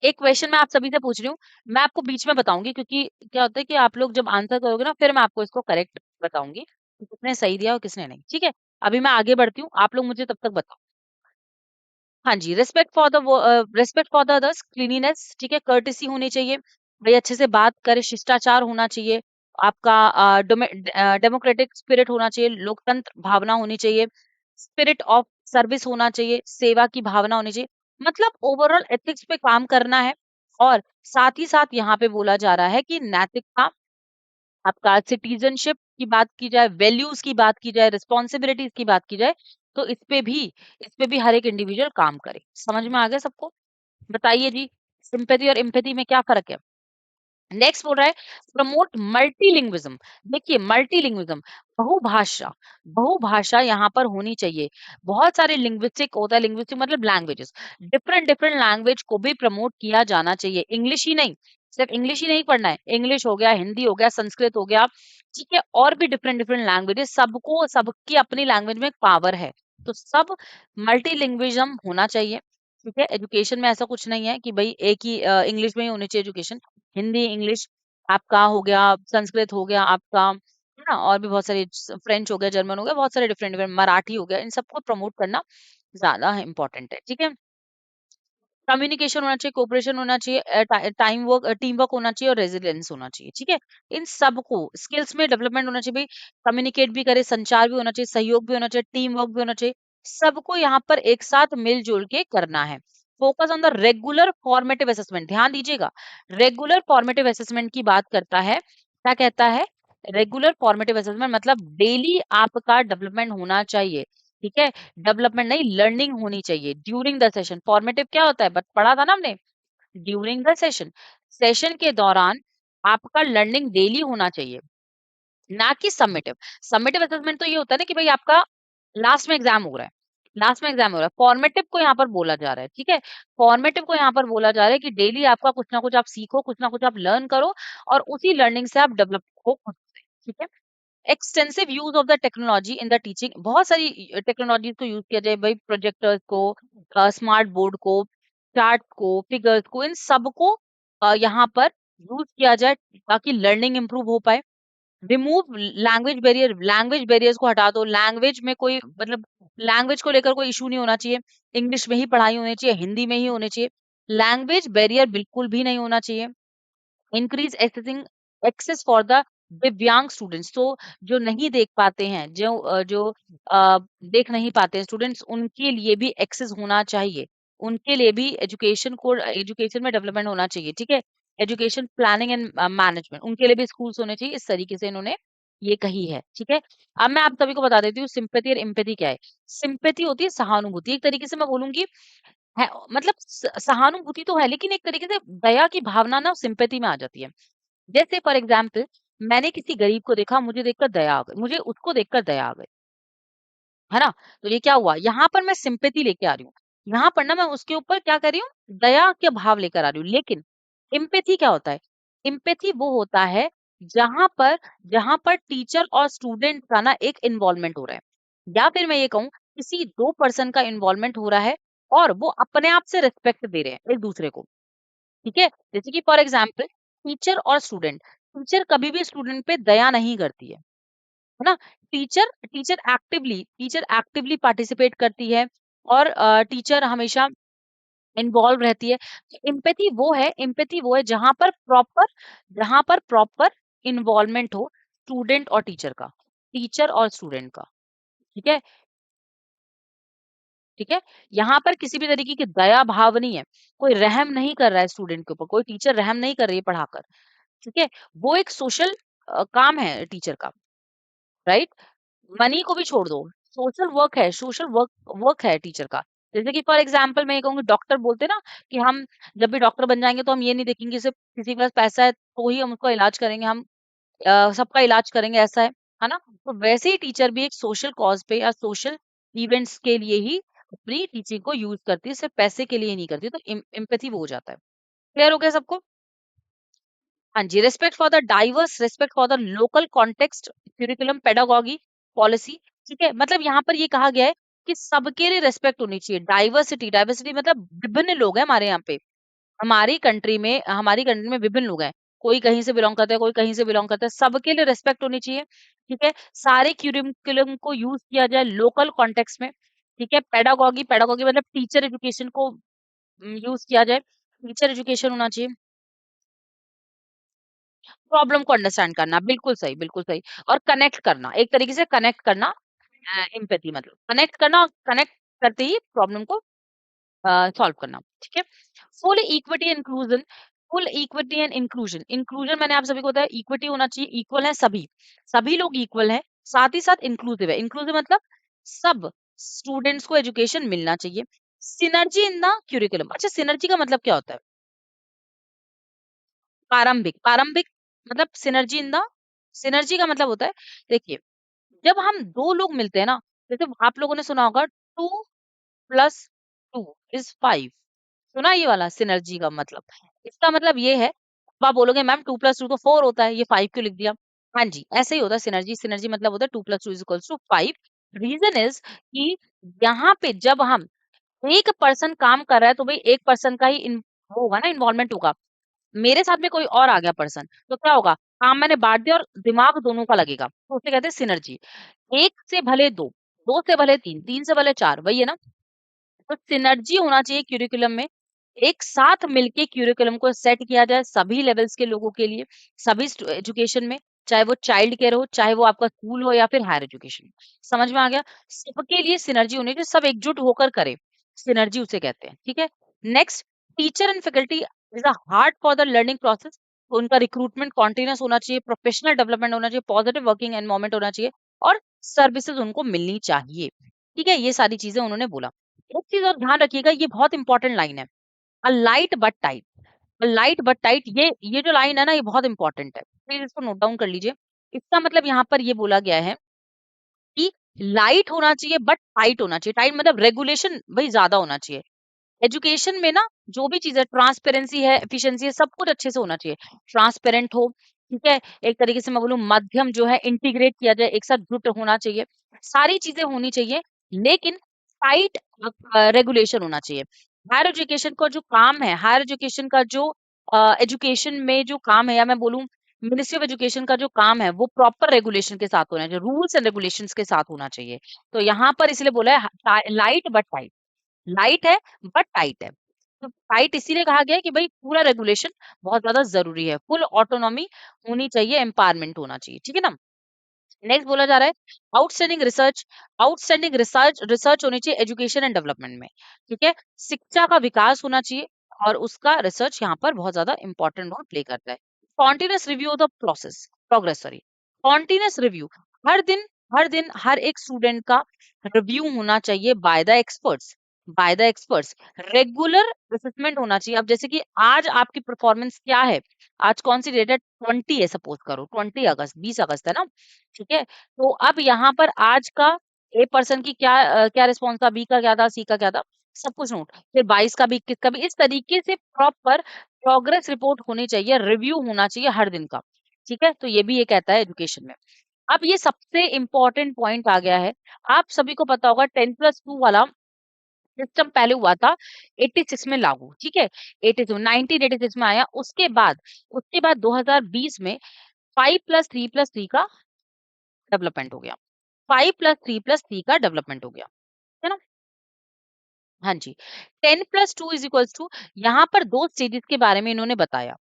एक क्वेश्चन मैं आप सभी से पूछ रही हूँ, मैं आपको बीच में बताऊंगी, क्योंकि क्या होता है कि आप लोग जब आंसर करोगे ना फिर मैं आपको इसको करेक्ट बताऊंगी कि किसने सही दिया और किसने नहीं, ठीक है। अभी मैं आगे बढ़ती हूँ, आप लोग मुझे तब तक बताओ। हाँ जी, respect for the others, cleanliness, ठीक है, कर्टेसी होनी चाहिए, भाई अच्छे से बात करे, शिष्टाचार होना चाहिए, आपका डेमोक्रेटिक स्पिरिट होना चाहिए, लोकतंत्र भावना होनी चाहिए, स्पिरिट ऑफ सर्विस होना चाहिए, सेवा की भावना होनी चाहिए, मतलब ओवरऑल एथिक्स पे काम करना है। और साथ ही साथ यहाँ पे बोला जा रहा है कि नैतिकता, आपका सिटीजनशिप की बात की जाए, वैल्यूज की बात की जाए, रिस्पॉन्सिबिलिटीज की बात की जाए, तो इस पे भी हर एक इंडिविजुअल काम करे। समझ में आ गया सबको? बताइए जी, सिंपैथी और एम्पैथी में क्या फर्क है? नेक्स्ट बोल रहा है प्रमोट मल्टीलिंग्विज्म। देखिए मल्टीलिंग्विज्म, बहुभाषा, बहुभाषा यहाँ पर होनी चाहिए। बहुत सारे लिंग्विस्टिक होता है, लिंग्विस्टिक मतलब लैंग्वेजेस, डिफरेंट डिफरेंट लैंग्वेज को भी प्रमोट किया जाना चाहिए। इंग्लिश ही नहीं, सिर्फ इंग्लिश ही नहीं पढ़ना है, इंग्लिश हो गया, हिंदी हो गया, संस्कृत हो गया, ठीक है, और भी डिफरेंट डिफरेंट लैंग्वेजेस, सबको, सबकी अपनी लैंग्वेज में एक पावर है, तो सब मल्टीलिंग्विज्म होना चाहिए। ठीक है, एजुकेशन में ऐसा कुछ नहीं है कि भाई एक ही इंग्लिश में ही होनी चाहिए एजुकेशन। हिंदी, इंग्लिश आपका हो गया, संस्कृत हो गया आपका, है ना, और भी बहुत सारे, फ्रेंच हो गया, जर्मन हो गया, बहुत सारे डिफरेंट डिफरेंट, मराठी हो गया, इन सबको प्रमोट करना ज्यादा इम्पोर्टेंट है। ठीक है, कम्युनिकेशन होना चाहिए, कोऑपरेशन होना चाहिए, टीम वर्क होना चाहिए, और रेजिलियंस होना चाहिए। ठीक है, इन सबको स्किल्स में डेवलपमेंट होना चाहिए भाई, कम्युनिकेट भी करे, संचार भी होना चाहिए, सहयोग भी होना चाहिए, टीम वर्क भी होना चाहिए, सबको यहाँ पर एक साथ मिलजुल के करना है। Focus on the regular formative assessment, ध्यान दीजिएगा, रेगुलर फॉर्मेटिव असेसमेंट की बात करता है। क्या कहता है? रेगुलर फॉर्मेटिव असेसमेंट मतलब डेली आपका डेवलपमेंट होना चाहिए। ठीक है, डेवलपमेंट नहीं, लर्निंग होनी चाहिए ड्यूरिंग द सेशन। फॉर्मेटिव क्या होता है, बट पढ़ा था ना हमने, ड्यूरिंग द सेशन, सेशन के दौरान आपका लर्निंग डेली होना चाहिए, ना कि सबमिटिव। सबमिटिव असेसमेंट तो ये होता है ना कि भाई आपका लास्ट में एग्जाम हो रहा है, लास्ट में एग्जाम हो रहा है, फॉर्मेटिव को यहाँ पर बोला जा रहा है। ठीक है, फॉर्मेटिव को यहाँ पर बोला जा रहा है कि डेली आपका कुछ ना कुछ आप सीखो, कुछ ना कुछ आप लर्न करो, और उसी लर्निंग से आप डेवलप हो खुद से। ठीक है, extensive use of the technology in the teaching, बहुत सारी टेक्नोलॉजीज को यूज किया जाए भाई, प्रोजेक्टर्स को, स्मार्ट बोर्ड को, चार्ट को, फिगर्स को, इन सबको यहाँ पर यूज किया जाए ताकि लर्निंग इंप्रूव हो पाए। Remove language barrier, language barriers को हटा दो, लैंग्वेज में कोई मतलब लैंग्वेज को लेकर कोई इशू नहीं होना चाहिए, इंग्लिश में ही पढ़ाई होनी चाहिए, हिंदी में ही होनी चाहिए, लैंग्वेज बैरियर बिल्कुल भी नहीं होना चाहिए। इंक्रीज एक्सेस फॉर द दिव्यांग स्टूडेंट्स, तो जो नहीं देख पाते हैं, देख नहीं पाते हैं स्टूडेंट्स, उनके लिए भी एक्सेस होना चाहिए, उनके लिए भी एजुकेशन में डेवलपमेंट होना चाहिए। ठीक है, एजुकेशन प्लानिंग एंड मैनेजमेंट, उनके लिए भी स्कूल्स होने चाहिए, इस तरीके से इन्होंने ये कही है। ठीक है, अब मैं आप सभी को बता देती हूँ सिंपैथी और एम्पैथी क्या है। सिंपैथी होती है सहानुभूति, एक तरीके से मैं बोलूंगी है, मतलब सहानुभूति तो है, लेकिन एक तरीके से दया की भावना ना सिंपैथी में आ जाती है। जैसे फॉर एग्जाम्पल, मैंने किसी गरीब को देखा, मुझे देखकर दया आ गई, मुझे उसको देखकर दया आ गई, है ना, तो ये क्या हुआ, यहाँ पर मैं सिंपैथी लेके आ रही हूँ, यहाँ पर ना मैं उसके ऊपर क्या कर रही हूँ, दया के भाव लेकर आ रही हूँ। लेकिन एम्पैथी क्या होता है? एम्पैथी वो होता है जहां पर जहां पर टीचर और स्टूडेंट का ना एक इन्वॉल्वमेंट हो रहा है, या फिर मैं ये कहूँ किसी दो पर्सन का इन्वॉल्वमेंट हो रहा है, और वो अपने आप से रिस्पेक्ट दे रहे हैं एक दूसरे को। ठीक है, जैसे कि फॉर एग्जाम्पल टीचर और स्टूडेंट, टीचर कभी भी स्टूडेंट पे दया नहीं करती है ना, टीचर एक्टिवली पार्टिसिपेट करती है, और टीचर हमेशा इन्वॉल्व रहती है। एम्पैथी वो है जहां पर प्रॉपर इन्वॉल्वमेंट हो स्टूडेंट और टीचर का, टीचर और स्टूडेंट का। ठीक है, ठीक है, यहाँ पर किसी भी तरीके की दया भाव नहीं है, कोई रहम नहीं कर रहा है स्टूडेंट के ऊपर, कोई टीचर रहम नहीं कर रही है पढ़ाकर। ठीक है, वो एक सोशल काम है टीचर का, राइट, मनी को भी छोड़ दो, सोशल वर्क वर्क है टीचर का। जैसे कि फॉर एग्जाम्पल मैं ये कहूंगी, डॉक्टर बोलते हैं ना कि हम जब भी डॉक्टर बन जाएंगे तो हम ये नहीं देखेंगे सिर्फ किसी के पास पैसा है तो ही हम उसका इलाज करेंगे, हम सबका इलाज करेंगे, ऐसा है ना, तो वैसे ही टीचर भी एक सोशल कॉज पे या सोशल इवेंट्स के लिए ही अपनी टीचिंग को यूज करती है, सिर्फ पैसे के लिए नहीं करती, तो एम्पैथी वो हो जाता है। क्लियर हो गया सबको? हाँ जी, respect for the diverse, respect for the local context, curriculum, pedagogy, policy. ठीक है, मतलब यहाँ पर ये कहा गया है कि सबके लिए रेस्पेक्ट होनी चाहिए। डाइवर्सिटी, डाइवर्सिटी मतलब विभिन्न लोग हैं हमारे यहाँ पे, हमारी कंट्री में विभिन्न लोग हैं, कोई कहीं से बिलोंग करता है, कोई कहीं से बिलोंग करता है, सबके लिए रेस्पेक्ट होनी चाहिए। ठीक है, सारे क्यूरिकुलम को यूज किया जाए लोकल कॉन्टेक्स्ट में, ठीक है। पेडागॉगी, पेडागॉगी मतलब टीचर एजुकेशन को यूज किया जाए, टीचर एजुकेशन होना चाहिए। प्रॉब्लम को अंडरस्टैंड करना, बिल्कुल सही, बिल्कुल सही। और कनेक्ट करना, एक तरीके से कनेक्ट करना, एम्पैथी मतलब कनेक्ट करना, और कनेक्ट करते ही प्रॉब्लम को सॉल्व करना, ठीक है। Full equity inclusion, full equity and inclusion, inclusion मैंने आप सभी को बताया, इक्विटी होना चाहिए, इक्वल है सभी, सभी लोग इक्वल हैं, साथ ही साथ इंक्लूसिव है, इंक्लूसिव मतलब सब स्टूडेंट्स को एजुकेशन मिलना चाहिए। सिनर्जी इन द क्यूरिकुलम, अच्छा सिनर्जी का मतलब क्या होता है? प्रारंभिक, प्रारंभिक मतलब सिनर्जी इन द, सिनर्जी का मतलब होता है, देखिए जब हम दो लोग मिलते हैं ना, जैसे आप लोगों ने सुना होगा 2+2 = 5, सुना है ये वाला सिनर्जी का मतलब? इसका मतलब ये है, अब आप बोलोगे मैम 2+2 तो 4 होता है, ये 5 क्यों लिख दिया? हाँ जी, ऐसे ही होता है सिनर्जी, सिनर्जी मतलब होता है 2+2 = 5। रीजन इज कि यहाँ पे जब हम एक पर्सन काम कर रहा है तो भाई एक पर्सन का ही वो होगा ना, इन्वॉल्वमेंट होगा। मेरे साथ में कोई और आ गया पर्सन, तो क्या होगा, काम मैंने बांट दिया और दिमाग दोनों का लगेगा, तो उसे कहते हैं सिनर्जी। एक से भले दो, दो से भले तीन, तीन से भले चार, वही है ना। तो सिनर्जी होना चाहिए क्यूरिकुलम में, एक साथ मिलके क्यूरिकुलम को सेट किया जाए सभी लेवल्स के लोगों के लिए, सभी एजुकेशन में, चाहे वो चाइल्ड केयर हो, चाहे वो आपका स्कूल हो या फिर हायर एजुकेशन। समझ में आ गया? सबके लिए सिनर्जी होनी चाहिए, सब एकजुट होकर करे, सिनर्जी उसे कहते हैं, ठीक है। Next, teacher and faculty is a heart for the learning process, उनका रिक्रूटमेंट कॉन्टिन्यूस होना चाहिए, प्रोफेशनल डेवलपमेंट होना चाहिए, पॉजिटिव वर्किंग एनवायरनमेंट होना चाहिए, और सर्विसेज उनको मिलनी चाहिए, ठीक है। ये सारी चीजें उन्होंने बोला। एक चीज और ध्यान रखिएगा, ये बहुत इंपॉर्टेंट लाइन है, a light but tight, a light but tight, ये जो लाइन है ना, ये बहुत इंपॉर्टेंट है, प्लीज इसको नोट डाउन कर लीजिए। इसका मतलब यहाँ पर ये बोला गया है कि लाइट होना चाहिए बट टाइट होना चाहिए, टाइट मतलब रेगुलेशन भाई ज्यादा होना चाहिए। एजुकेशन में ना जो भी चीज़ है, ट्रांसपेरेंसी है, एफिशिएंसी है, सब कुछ अच्छे से होना चाहिए। ट्रांसपेरेंट हो, ठीक है? एक तरीके से मैं बोलूँ मध्यम जो है इंटीग्रेट किया जाए, एक साथ जुट होना चाहिए। सारी चीज़ें होनी चाहिए, लेकिन टाइट रेगुलेशन होना चाहिए। हायर एजुकेशन का जो काम है, हायर एजुकेशन का जो एजुकेशन में जो काम है, या मैं बोलूँ मिनिस्ट्री ऑफ एजुकेशन का जो काम है, वो प्रॉपर रेगुलेशन के साथ होना चाहिए, रूल्स एंड रेगुलेशंस के साथ होना चाहिए। तो यहाँ पर इसलिए बोला है लाइट बट टाइट, लाइट है बट टाइट है। तो टाइट इसीलिए कहा गया है कि भाई पूरा रेगुलेशन बहुत ज्यादा जरूरी है, फुल ऑटोनॉमी होनी चाहिए, एम्पावरमेंट होना चाहिए, ठीक है ना। नेक्स्ट बोला जा रहा है outstanding research, outstanding research, research होनी चाहिए एजुकेशन एंड डेवलपमेंट में, ठीक है। शिक्षा का विकास होना चाहिए, और उसका रिसर्च यहाँ पर बहुत ज्यादा इंपॉर्टेंट रोल प्ले करता है। Continuous review of the process, progress sorry, continuous review, हर दिन, हर दिन हर एक स्टूडेंट का रिव्यू होना चाहिए by the experts, by the experts. Regular assessment होना चाहिए, अब जैसे कि आज आपकी परफॉर्मेंस क्या है, आज कौन सी डेट है, 20 है, सपोज करो 20 अगस्त, 20 अगस्त है ना, ठीक है। तो अब यहाँ पर आज का ए पर्सन की क्या क्या रिस्पॉन्स था, बी का क्या था, सी का क्या था, सब कुछ नोट, फिर 22 का भी, 21 का भी, इस तरीके से प्रॉपर प्रोग्रेस रिपोर्ट होनी चाहिए, रिव्यू होना चाहिए हर दिन का, ठीक है। तो ये भी ये कहता है एजुकेशन में। अब ये सबसे इम्पोर्टेंट पॉइंट आ गया है, आप सभी को पता होगा 10+2 वाला सिस्टम पहले हुआ था 86 में लागू, ठीक है, 82 1986 में आया, उसके बाद 2020 में 5+3+3 का डेवलपमेंट हो गया, 5+3+3 का डेवलपमेंट हो गया, है ना। हाँ जी, 10+2 = यहाँ पर दो स्टेजेस के बारे में इन्होंने बताया,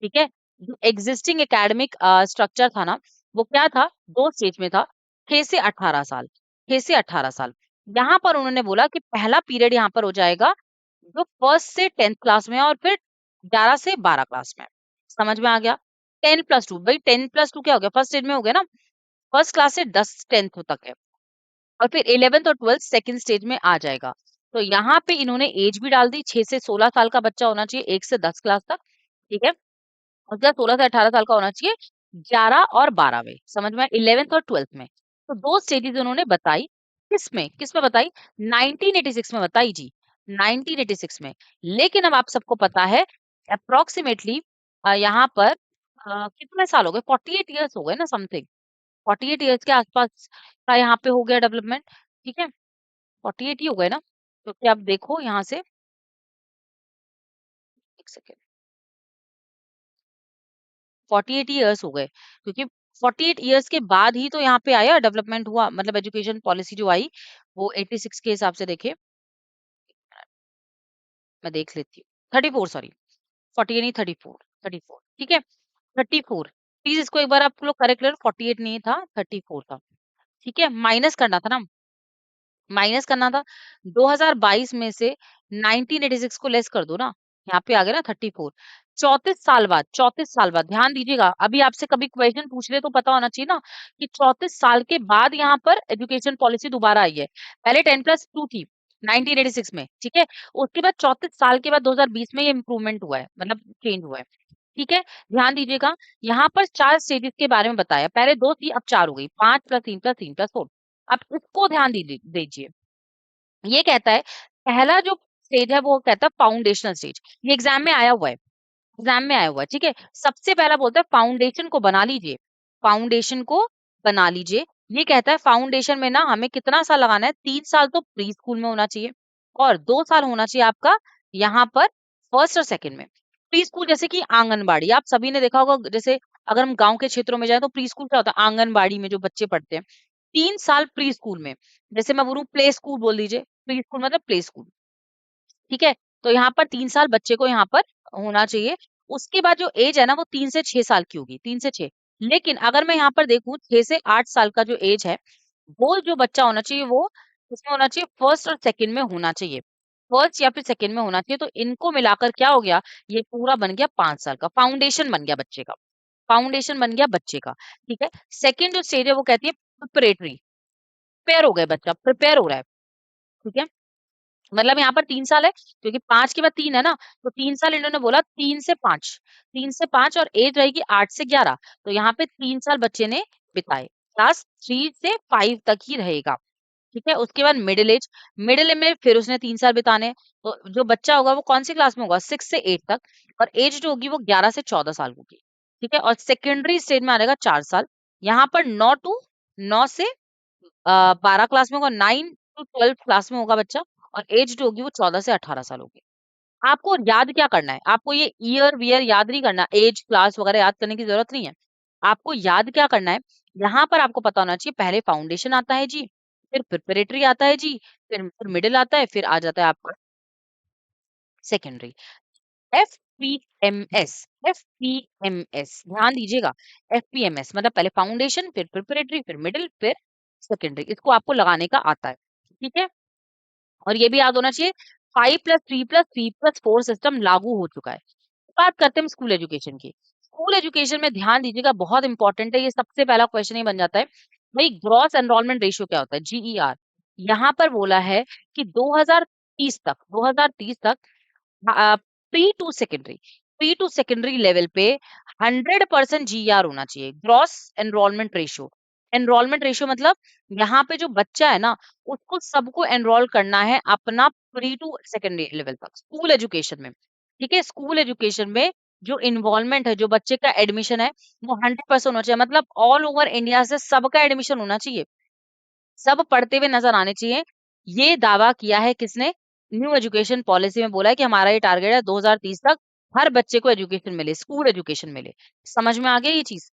ठीक है। जो एग्जिस्टिंग एकेडमिक स्ट्रक्चर था ना, वो क्या था, दो स्टेज में था, 6 से 18 साल, 6 से 18 साल। यहाँ पर उन्होंने बोला कि पहला पीरियड यहाँ पर हो जाएगा जो फर्स्ट से 10th क्लास में है, और फिर 11 से 12 क्लास में। समझ में आ गया? 10+2, भाई 10+2 क्या हो गया, फर्स्ट स्टेज में हो गया ना, फर्स्ट क्लास से 10 10th तक है, और फिर 11th और 12th सेकंड स्टेज में आ जाएगा। तो यहाँ पे इन्होंने एज भी डाल दी, 6 से 16 साल का बच्चा होना चाहिए, 1 से 10 क्लास तक, ठीक है। और क्या 16 से 18 साल का होना चाहिए 11 और 12वें, समझ में, 11th और 12th में। तो दो स्टेजेस उन्होंने बताई, किस में बताई, 1986 में बताई जी, 1986 में। लेकिन अब आप सबको पता है अप्रोक्सीमेटली यहाँ पर कितने साल हो गए, 48 ईयर्स हो गए ना, समथिंग 48 ईयर्स के आसपास का यहाँ पे हो गया डेवलपमेंट, ठीक है, 48 ही हो गए ना। तो क्या आप देखो यहाँ से, एक सेकेंड, 48 ईयर्स हो गए, क्योंकि 48 ईयर्स के बाद ही तो यहाँ पे आया डेवलपमेंट हुआ, मतलब एजुकेशन पॉलिसी जो आई वो 86 के हिसाब से देखिए, मैं देख लेती हूँ, 34 सॉरी, 48 नहीं 34, 34 ठीक है, 34। प्लीज इसको एक बार आप लोग करेक्ट करो, 48 नहीं था 34 था, ठीक है। माइनस करना था ना, माइनस करना था 2022 में से 1986 को लेस कर दो ना, यहाँ पे आ गया ना 34। 34 साल बाद ध्यान दीजिएगा, अभी आपसे कभी क्वेश्चन पूछ ले तो पता होना चाहिए ना कि 34 साल के बाद यहाँ पर एजुकेशन पॉलिसी दोबारा आई है। पहले 10+2 थी 1986 में, ठीक है। उसके बाद 34 साल के बाद 2020 में ये इम्प्रूवमेंट हुआ है, मतलब चेंज हुआ है, ठीक है। ध्यान दीजिएगा, यहाँ पर 4 स्टेजेस के बारे में बताया, पहले 2 थी अब 4 हो गई, 5+3+3+4। अब इसको ध्यान दीजिए, ये कहता है पहला जो स्टेज है वो कहता है फाउंडेशनल स्टेज, ये एग्जाम में आया हुआ है, एग्जाम में आया हुआ है, ठीक है। सबसे पहला बोलता है फाउंडेशन को बना लीजिए, फाउंडेशन को बना लीजिए। ये कहता है फाउंडेशन में ना हमें कितना साल लगाना है, 3 साल तो प्री स्कूल में होना चाहिए और 2 साल होना चाहिए आपका यहाँ पर फर्स्ट और सेकंड में। प्री स्कूल जैसे कि आंगनबाड़ी, आप सभी ने देखा होगा, जैसे अगर हम गांव के क्षेत्रों में जाए तो प्री स्कूल क्या होता है, आंगनबाड़ी में जो बच्चे पढ़ते हैं 3 साल प्री स्कूल में, जैसे मैं बोलूँ प्ले स्कूल बोल दीजिए, प्री स्कूल मतलब प्ले स्कूल, ठीक है। तो यहाँ पर 3 साल बच्चे को यहाँ पर होना चाहिए। उसके बाद जो एज है ना वो 3 से 6 साल की होगी, 3 से 6। लेकिन अगर मैं यहाँ पर देखूं 6 से 8 साल का जो एज है, वो जो बच्चा होना चाहिए वो उसमें होना चाहिए फर्स्ट और सेकंड में होना चाहिए, फर्स्ट या फिर सेकंड में होना चाहिए। तो इनको मिलाकर क्या हो गया, ये पूरा बन गया 5 साल का फाउंडेशन बन गया बच्चे का, फाउंडेशन बन गया बच्चे का, ठीक है। सेकंड जो स्टेज है वो कहती है प्रिपरेटरी, प्रिपेयर हो गए बच्चा, प्रिपेयर हो रहा है, ठीक है। मतलब यहाँ पर 3 साल है क्योंकि 5 के बाद 3 है ना, तो 3 साल इन्होंने बोला 3 से 5, 3 से 5 और एज रहेगी 8 से 11। तो यहाँ पे 3 साल बच्चे ने बिताए, क्लास 3 से 5 तक ही रहेगा, ठीक है। उसके बाद मिडिल एज, मिडिल में फिर उसने 3 साल बिताने हैं। तो जो बच्चा होगा वो कौन सी क्लास में होगा, 6 से 8 तक, और एज जो होगी वो 11 से 14 साल होगी, ठीक है। और सेकेंडरी स्टेज में आ जाएगा 4 साल, यहाँ पर 9 से 12 क्लास में होगा, 9 to 12 क्लास में होगा बच्चा, और एज जो होगी वो 14 से 18 साल होगी। आपको याद क्या करना है, आपको ये ईयर वियर याद नहीं करना, एज क्लास वगैरह याद करने की जरूरत नहीं है। आपको याद क्या करना है, यहाँ पर आपको पता होना चाहिए पहले फाउंडेशन आता है जी, फिर प्रिपरेटरी आता है जी, फिर मिडिल आता है, फिर आ जाता है आपका सेकेंडरी। FPMS, FPMS ध्यान दीजिएगा, FPMS मतलब पहले फाउंडेशन, फिर प्रिपरेटरी, फिर मिडिल, फिर सेकेंडरी, इसको आपको लगाने का आता है, ठीक है। और ये भी याद होना चाहिए 5+3+3+4 सिस्टम लागू हो चुका है। बात करते हैं हम स्कूल एजुकेशन की। स्कूल एजुकेशन में ध्यान दीजिएगा, बहुत इंपॉर्टेंट है, ये सबसे पहला क्वेश्चन ही बन जाता है। भाई ग्रॉस एनरोलमेंट रेशियो क्या होता है, GER। यहाँ पर बोला है कि 2030 तक प्री टू सेकेंडरी लेवल पे 100% GER होना चाहिए, gross enrolment ratio. Enrolment ratio मतलब यहाँ पे जो बच्चा है ना उसको सबको एनरोल करना है अपना प्री टू सेकेंडरी लेवल तक स्कूल एजुकेशन में, ठीक है। स्कूल एजुकेशन में जो इन्वॉल्वमेंट है, जो बच्चे का एडमिशन है वो 100% होना चाहिए, मतलब ऑल ओवर इंडिया से सबका एडमिशन होना चाहिए, सब पढ़ते हुए नजर आने चाहिए। ये दावा किया है किसने, न्यू एजुकेशन पॉलिसी में बोला है कि हमारा ये टारगेट है 2030 तक हर बच्चे को एजुकेशन मिले, स्कूल एजुकेशन मिले। समझ में आ गया ये चीज,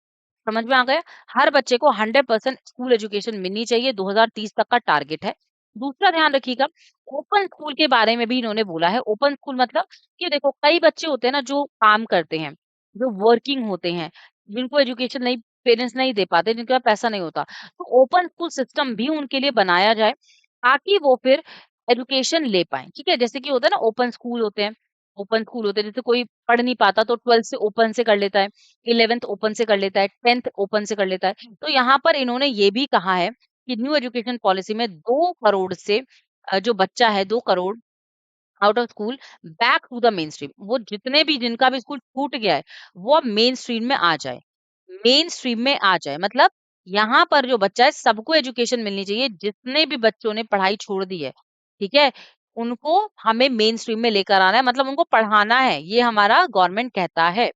समझ में आ गया, हर बच्चे को 100% स्कूल एजुकेशन मिलनी चाहिए, 2030 तक का टारगेट है। दूसरा ध्यान रखिएगा, ओपन स्कूल के बारे में भी इन्होंने बोला है। ओपन स्कूल मतलब कि देखो कई बच्चे होते हैं ना जो काम करते हैं, जो वर्किंग होते हैं, जिनको एजुकेशन नहीं, पेरेंट्स नहीं दे पाते, जिनके पास पैसा नहीं होता, तो ओपन स्कूल सिस्टम भी उनके लिए बनाया जाए ताकि वो फिर एजुकेशन ले पाए, ठीक है। जैसे कि होता है ना ओपन स्कूल होते हैं, ओपन स्कूल होते हैं, जैसे कोई पढ़ नहीं पाता तो 12th से ओपन से कर लेता है, 11th ओपन से कर लेता है, 10th ओपन से कर लेता है। तो यहाँ पर इन्होंने ये भी कहा है कि न्यू एजुकेशन पॉलिसी में 2 करोड़ से जो बच्चा है 2 crore out of school back to the mainstream, वो जितने भी जिनका भी स्कूल छूट गया है वो अब मेन स्ट्रीम में आ जाए, मेन स्ट्रीम में आ जाए। मतलब यहाँ पर जो बच्चा है सबको एजुकेशन मिलनी चाहिए, जितने भी बच्चों ने पढ़ाई छोड़ दी है, ठीक है, उनको हमें मेन स्ट्रीम में लेकर आना है, मतलब उनको पढ़ाना है, ये हमारा गवर्नमेंट कहता है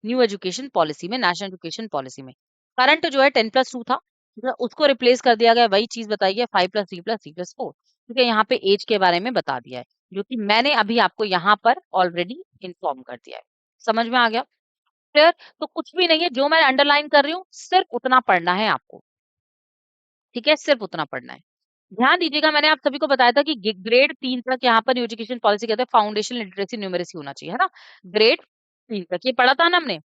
न्यू एजुकेशन पॉलिसी में, नेशनल एजुकेशन पॉलिसी में। करंट जो है 10+2 था, तो उसको रिप्लेस कर दिया गया, वही चीज बताई है 5+3+3+4, ठीक है। यहाँ पे एज के बारे में बता दिया है, जो कि मैंने अभी आपको यहाँ पर ऑलरेडी इन्फॉर्म कर दिया है। समझ में आ गया, क्लियर। तो कुछ भी नहीं है, जो मैं अंडरलाइन कर रही हूँ सिर्फ उतना पढ़ना है आपको, ठीक है, सिर्फ उतना पढ़ना है। ध्यान दीजिएगा, मैंने आप सभी को बताया था कि ग्रेड 3 तक यहाँ पर एजुकेशन पॉलिसी कहते हैं फाउंडेशन लिटरेसी न्यूमरेसी होना चाहिए, है ना। ग्रेड 3 तक ये पढ़ा था ना हमने,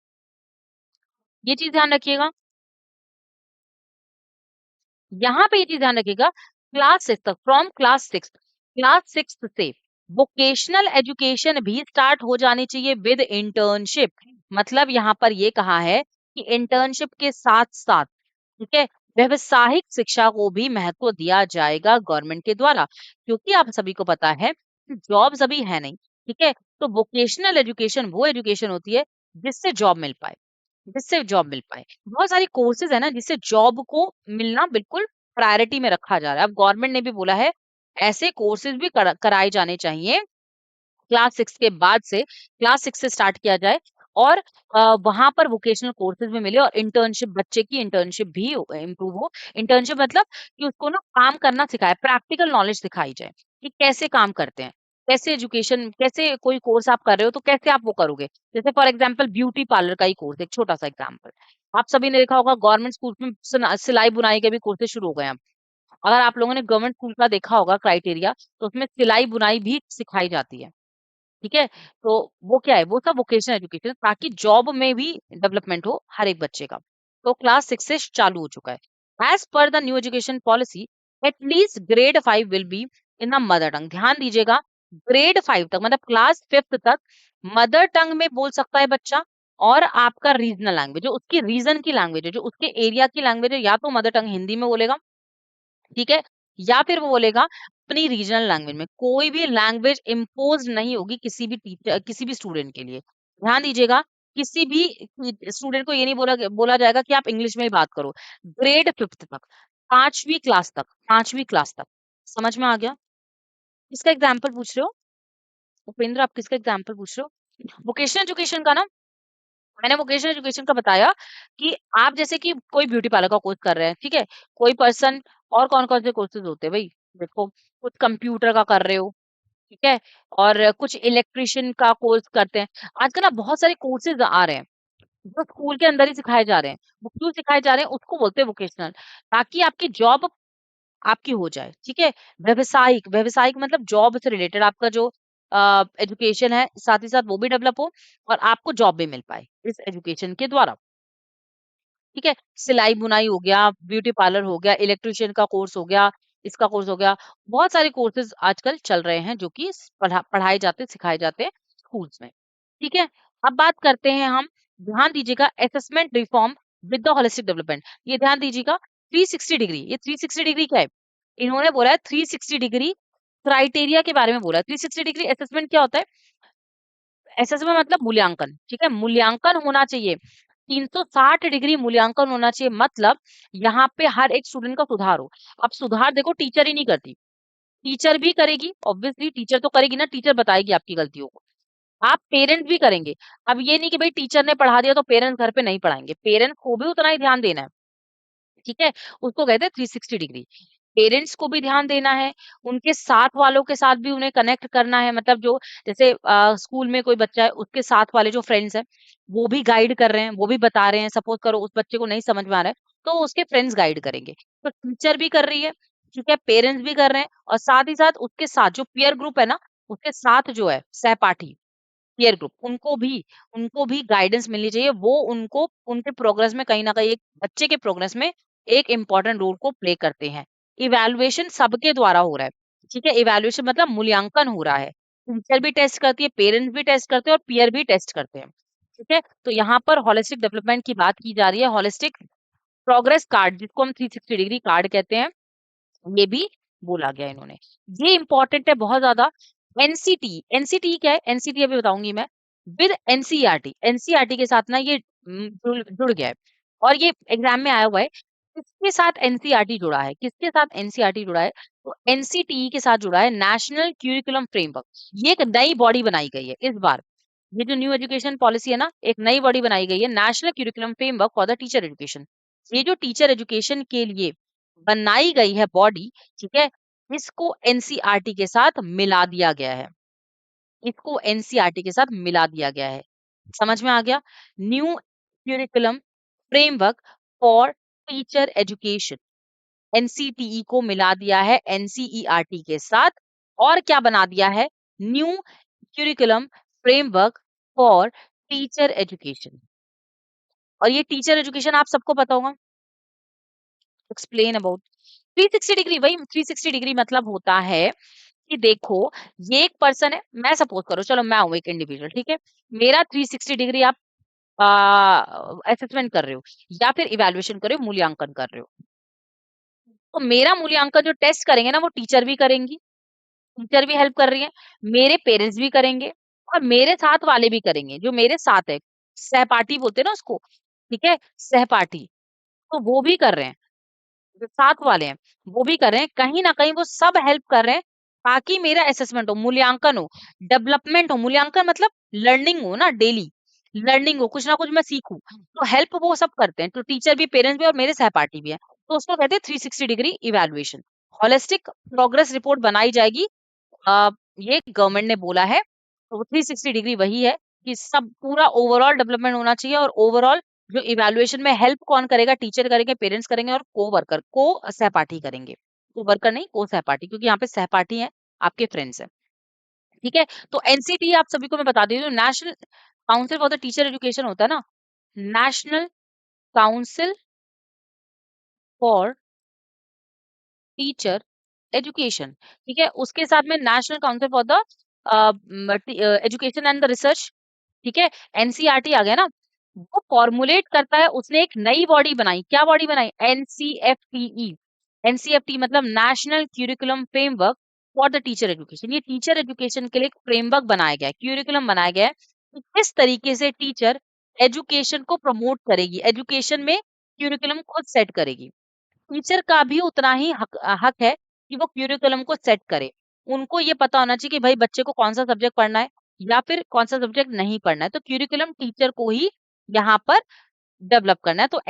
ये चीज ध्यान रखिएगा। यहाँ पे ये चीज ध्यान रखिएगा, क्लास 6 तक, फ्रॉम क्लास 6 से वोकेशनल एजुकेशन भी स्टार्ट हो जानी चाहिए विद इंटर्नशिप। मतलब यहाँ पर ये कहा है कि इंटर्नशिप के साथ साथ, ठीक है, व्यवसायिक शिक्षा को भी महत्व दिया जाएगा गवर्नमेंट के द्वारा, क्योंकि आप सभी को पता है कि जॉब्स अभी है नहीं, ठीक है। तो वोकेशनल एजुकेशन वो एजुकेशन होती है जिससे जॉब मिल पाए, जिससे जॉब मिल पाए। बहुत सारी कोर्सेज है ना जिससे जॉब को मिलना बिल्कुल प्रायोरिटी में रखा जा रहा है। अब गवर्नमेंट ने भी बोला है ऐसे कोर्सेज भी कराए जाने चाहिए क्लास 6 के बाद से, क्लास 6 से स्टार्ट किया जाए और वहां पर वोकेशनल कोर्सेज भी मिले और इंटर्नशिप, बच्चे की इंटर्नशिप भी इम्प्रूव हो। इंटर्नशिप मतलब कि उसको ना काम करना सिखाए, प्रैक्टिकल नॉलेज सिखाई जाए कि कैसे काम करते हैं, कैसे एजुकेशन, कैसे कोई कोर्स आप कर रहे हो तो कैसे आप वो करोगे। जैसे फॉर एग्जाम्पल ब्यूटी पार्लर का ही कोर्स, एक छोटा सा एग्जाम्पल, आप सभी ने देखा होगा गवर्नमेंट स्कूल में सिलाई बुनाई के भी कोर्सेज शुरू हो गए हैं। अगर आप लोगों ने गवर्नमेंट स्कूल का देखा होगा क्राइटेरिया, तो उसमें सिलाई बुनाई भी सिखाई जाती है, ठीक है। तो वो क्या है, वो सब वोकेशनल एजुकेशन, ताकि जॉब में भी डेवलपमेंट हो हर एक बच्चे का। तो क्लास 6 से चालू हो चुका है। As per the new education policy, at least grade 5 will be in the mother tongue. ध्यान दीजिएगा, ग्रेड 5 तक मतलब क्लास 5 तक मदर टंग में बोल सकता है बच्चा, और आपका रीजनल लैंग्वेज जो उसकी रीजन की लैंग्वेज है, जो उसके एरिया की लैंग्वेज है, या तो मदर टंग हिंदी में बोलेगा, ठीक है, या फिर वो बोलेगा अपनी रीजनल लैंग्वेज में। कोई भी लैंग्वेज इम्पोज नहीं होगी किसी भी टीचर, किसी भी स्टूडेंट के लिए। ध्यान दीजिएगा, किसी भी स्टूडेंट को ये नहीं बोला जाएगा कि आप इंग्लिश में ही बात करो। ग्रेड 5 तक, 5वीं क्लास तक, समझ में आ गया। किसका एग्जाम्पल पूछ रहे हो उपेंद्र, आप किसका एग्जाम्पल पूछ रहे हो? वोकेशनल एजुकेशन का ना। मैंने वोकेशनल एजुकेशन का बताया कि आप जैसे कि कोई ब्यूटी पार्लर का कोर्स कर रहे हैं, ठीक है, कोई पर्सन, और कौन कौन से कोर्सेज होते हैं भाई, देखो, कुछ कंप्यूटर का कर रहे हो, ठीक है, और कुछ इलेक्ट्रिशियन का कोर्स करते हैं। आजकल ना बहुत सारे कोर्सेज आ रहे हैं जो स्कूल के अंदर ही सिखाए जा रहे हैं। वो क्यों सिखाए जा रहे हैं, उसको बोलते हैं वोकेशनल, ताकि आपकी जॉब आपकी हो जाए, ठीक है। व्यवसायिक, व्यवसायिक मतलब जॉब से रिलेटेड आपका जो एजुकेशन है, साथ ही साथ वो भी डेवलप हो और आपको जॉब भी मिल पाए इस एजुकेशन के द्वारा, ठीक है। सिलाई बुनाई हो गया, ब्यूटी पार्लर हो गया, इलेक्ट्रिशियन का कोर्स हो गया, इसका कोर्स हो गया। बहुत सारे कोर्सेज आजकल चल रहे हैं जो कि पढ़ाए जाते, सिखाए जाते हैं स्कूल्स में, ठीक है। अब बात करते हैं हम, ध्यान दीजिएगा, assessment reform with the holistic development. ये ध्यान दीजिएगा, 360 डिग्री, ये 360 डिग्री क्या है, इन्होंने बोला है 360 डिग्री क्राइटेरिया के बारे में बोला है। 360 डिग्री असेसमेंट क्या होता है, असेसमेंट मतलब मूल्यांकन, ठीक है, मूल्यांकन होना चाहिए। 360 डिग्री मूल्यांकन होना चाहिए, मतलब यहाँ पे हर एक स्टूडेंट का सुधार हो। अब सुधार देखो टीचर ही नहीं करती, टीचर भी करेगी, ऑब्वियसली टीचर तो करेगी ना, टीचर बताएगी आपकी गलतियों को। आप पेरेंट्स भी करेंगे। अब ये नहीं कि भाई टीचर ने पढ़ा दिया तो पेरेंट्स घर पे नहीं पढ़ाएंगे, पेरेंट्स को भी उतना ही ध्यान देना है, ठीक है। उसको कहते हैं 360 डिग्री। पेरेंट्स को भी ध्यान देना है, उनके साथ वालों के साथ भी उन्हें कनेक्ट करना है, मतलब जो जैसे स्कूल में कोई बच्चा है, उसके साथ वाले जो फ्रेंड्स हैं वो भी गाइड कर रहे हैं, वो भी बता रहे हैं। सपोज करो उस बच्चे को नहीं समझ में आ रहा है, तो उसके फ्रेंड्स गाइड करेंगे। तो टीचर भी कर रही है, ठीक है, पेरेंट्स भी कर रहे हैं, और साथ ही साथ उसके साथ जो पीयर ग्रुप है ना, उसके साथ जो है सहपाठी, पीयर ग्रुप, उनको भी गाइडेंस मिलनी चाहिए। वो उनको उनके प्रोग्रेस में कहीं ना कहीं, एक बच्चे के प्रोग्रेस में एक इम्पोर्टेंट रोल को प्ले करते हैं। इवैल्यूएशन सबके द्वारा हो रहा है, ठीक है, इवैल्यूएशन मतलब मूल्यांकन हो रहा है। टीचर भी टेस्ट करती है, पेरेंट्स भी टेस्ट करते हैं और पीयर भी टेस्ट करते हैं, ठीक है। तो यहाँ पर होलिस्टिक डेवलपमेंट की बात की जा रही है। होलिस्टिक प्रोग्रेस कार्ड, जिसको हम 360 डिग्री कार्ड कहते हैं, ये भी बोला गया इन्होंने। ये इंपॉर्टेंट है बहुत ज्यादा। एनसीटी, एनसीटी क्या है, एनसीटी अभी बताऊंगी मैं। विद एनसीईआरटी, एनसीईआरटी के साथ ना ये जुड़ गया है, और ये एग्जाम में आया हुआ है। किसके साथ एनसीईआरटी जुड़ा है, किसके साथ एनसीईआरटी जुड़ा है, तो एनसीटी के साथ जुड़ा है, नेशनल क्यूरिकुलम फ्रेमवर्क। ये एक नई बॉडी बनाई गई है इस बार। ये जो न्यू एजुकेशन पॉलिसी है ना, एक नई बॉडी बनाई गई है, national curriculum framework for the teacher education. ये जो टीचर एजुकेशन के लिए बनाई गई है बॉडी, ठीक है, इसको एनसीईआरटी के साथ मिला दिया गया है, इसको एनसीईआरटी के साथ मिला दिया गया है। समझ में आ गया, new curriculum framework for teacher education, NCTE को मिला दिया है एनसीईआरटी के साथ, और क्या बना दिया है, new curriculum framework for teacher education. और ये टीचर एजुकेशन आप सबको पता होगा। Explain about 360 degree. वही 360 डिग्री मतलब होता है कि देखो, ये एक पर्सन है, मैं सपोज करो, चलो मैं हूं एक इंडिविजुअल, ठीक है, मेरा 360 डिग्री आप असेसमेंट कर रहे हो या फिर इवैल्यूएशन कर रहे हो, मूल्यांकन कर रहे हो। तो मेरा मूल्यांकन जो टेस्ट करेंगे ना, वो टीचर भी करेंगी, टीचर भी हेल्प कर रही है, मेरे पेरेंट्स भी करेंगे, और मेरे साथ वाले भी करेंगे, जो मेरे साथ है, सहपाठी बोलते हैं ना उसको, ठीक है, सहपाठी, तो वो भी कर रहे हैं, जो साथ वाले हैं वो भी कर रहे हैं, कहीं ना कहीं वो सब हेल्प कर रहे हैं, ताकि मेरा असेसमेंट हो, मूल्यांकन हो, डेवलपमेंट हो। मूल्यांकन मतलब लर्निंग हो ना, डेली लर्निंग हो, कुछ ना कुछ मैं सीखूं, तो हेल्प वो सब करते हैं, तो टीचर भी, पेरेंट्स भी और मेरे सहपाठी भी है। तो उसको कहते हैं 360 degree evaluation. Holistic progress report बनाई जाएगी, अ, ये गवर्नमेंट ने बोला है। तो 360 डिग्री वही है कि सब पूरा ओवरऑल डेवलपमेंट होना चाहिए, और ओवरऑल जो इवैल्यूएशन में हेल्प कौन करेगा, टीचर करेंगे, पेरेंट्स करेंगे, और को वर्कर, को सहपाठी करेंगे, को वर्कर नहीं, को सहपाठी, क्योंकि यहाँ पे सहपाठी है, आपके फ्रेंड्स है, ठीक है। तो एनसीटी आप सभी को मैं बता देती हूँ, national council for the teacher education होता है ना, national council for teacher education, ठीक है, उसके साथ में national council for the education and the research, ठीक है, एनसीईआरटी आ गया ना, वो फॉर्मुलेट करता है, उसने एक नई बॉडी बनाई, क्या बॉडी बनाई, एनसीएफटीई। एनसीएफटी मतलब national curriculum framework for the teacher education. ये टीचर एजुकेशन के लिए एक फ्रेमवर्क बनाया गया है, क्यूरिकुलम बनाया गया है कि किस तरीके से टीचर एजुकेशन को प्रमोट करेगी, एजुकेशन में क्यूरिकुलम खुद सेट करेगी। टीचर का भी उतना ही हक है कि वो क्यूरिकुलम को सेट करे। उनको ये पता होना चाहिए कि भाई बच्चे को कौन सा सब्जेक्ट पढ़ना है या फिर कौन सा सब्जेक्ट नहीं पढ़ना है, तो क्यूरिकुलम टीचर को ही यहाँ पर डेवलप करना है। तो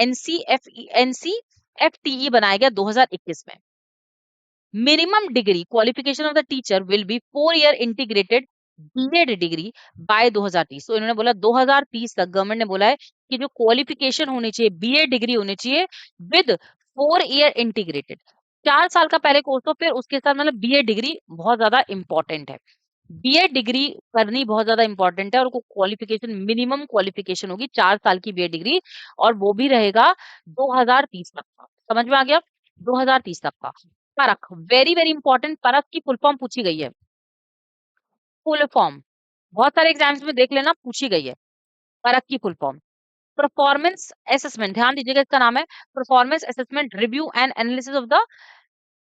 एनसीएफटीई बनाया गया 2021 में। Minimum degree qualification of the teacher will be 4 year integrated BEd degree by 2030। तो इन्होंने बोला 2030 तक, गवर्नमेंट ने बोला है कि जो क्वालिफिकेशन होनी चाहिए, बीएड डिग्री होनी चाहिए विद 4 ईयर इंटीग्रेटेड। 4 साल का पहले कोर्स हो, फिर उसके साथ मतलब बीएड डिग्री बहुत ज्यादा इंपॉर्टेंट है। बीएड डिग्री करनी बहुत ज्यादा इंपॉर्टेंट है, और क्वालिफिकेशन, मिनिमम क्वालिफिकेशन होगी 4 साल की बीएड डिग्री, और वो भी रहेगा 2030 तक का। समझ में आ गया, 2030 तक का। परख, वेरी वेरी इंपॉर्टेंट, परख की फुल फॉर्म पूछी गई है, फुल फॉर्म बहुत सारे एग्जाम्स में देख लेना, पूछी गई है, परख की फुल फॉर्म। परफॉर्मेंस असेसमेंट, ध्यान दीजिएगा, इसका नाम है performance assessment review and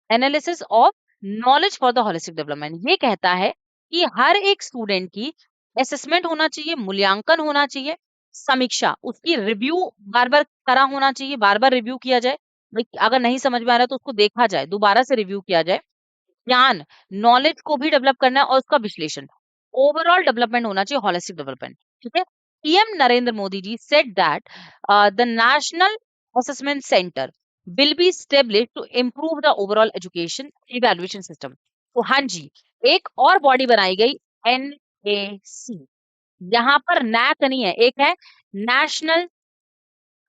analysis of knowledge for the holistic development. ये कहता है कि हर एक स्टूडेंट की असेसमेंट होना चाहिए, मूल्यांकन होना चाहिए, समीक्षा, उसकी रिव्यू बार बार करा होना चाहिए, बार बार रिव्यू किया जाए, भाई अगर नहीं समझ में आ रहा है तो उसको देखा जाए, दोबारा से रिव्यू किया जाए, ज्ञान, नॉलेज को भी डेवलप करना है, और उसका विश्लेषण, ओवरऑल डेवलपमेंट होना चाहिए, होलिस्टिक डेवलपमेंट, ठीक है। PM Narendra Modi ji said that the national assessment centre will be established to improve the overall education evaluation system। तो हाँ जी, एक और बॉडी बनाई गई, NAC। यहाँ पर नैक नहीं है, एक है नेशनल,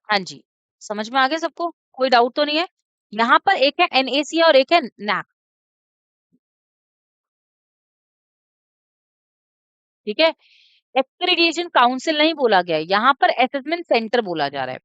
हाँ जी, समझ में आ गया सबको, कोई डाउट तो नहीं है। यहाँ पर एक है NAC और एक है नैक, ठीक है। एक्रेडिएशन काउंसिल नहीं बोला गया है, यहाँ पर असेसमेंट सेंटर बोला जा रहा है,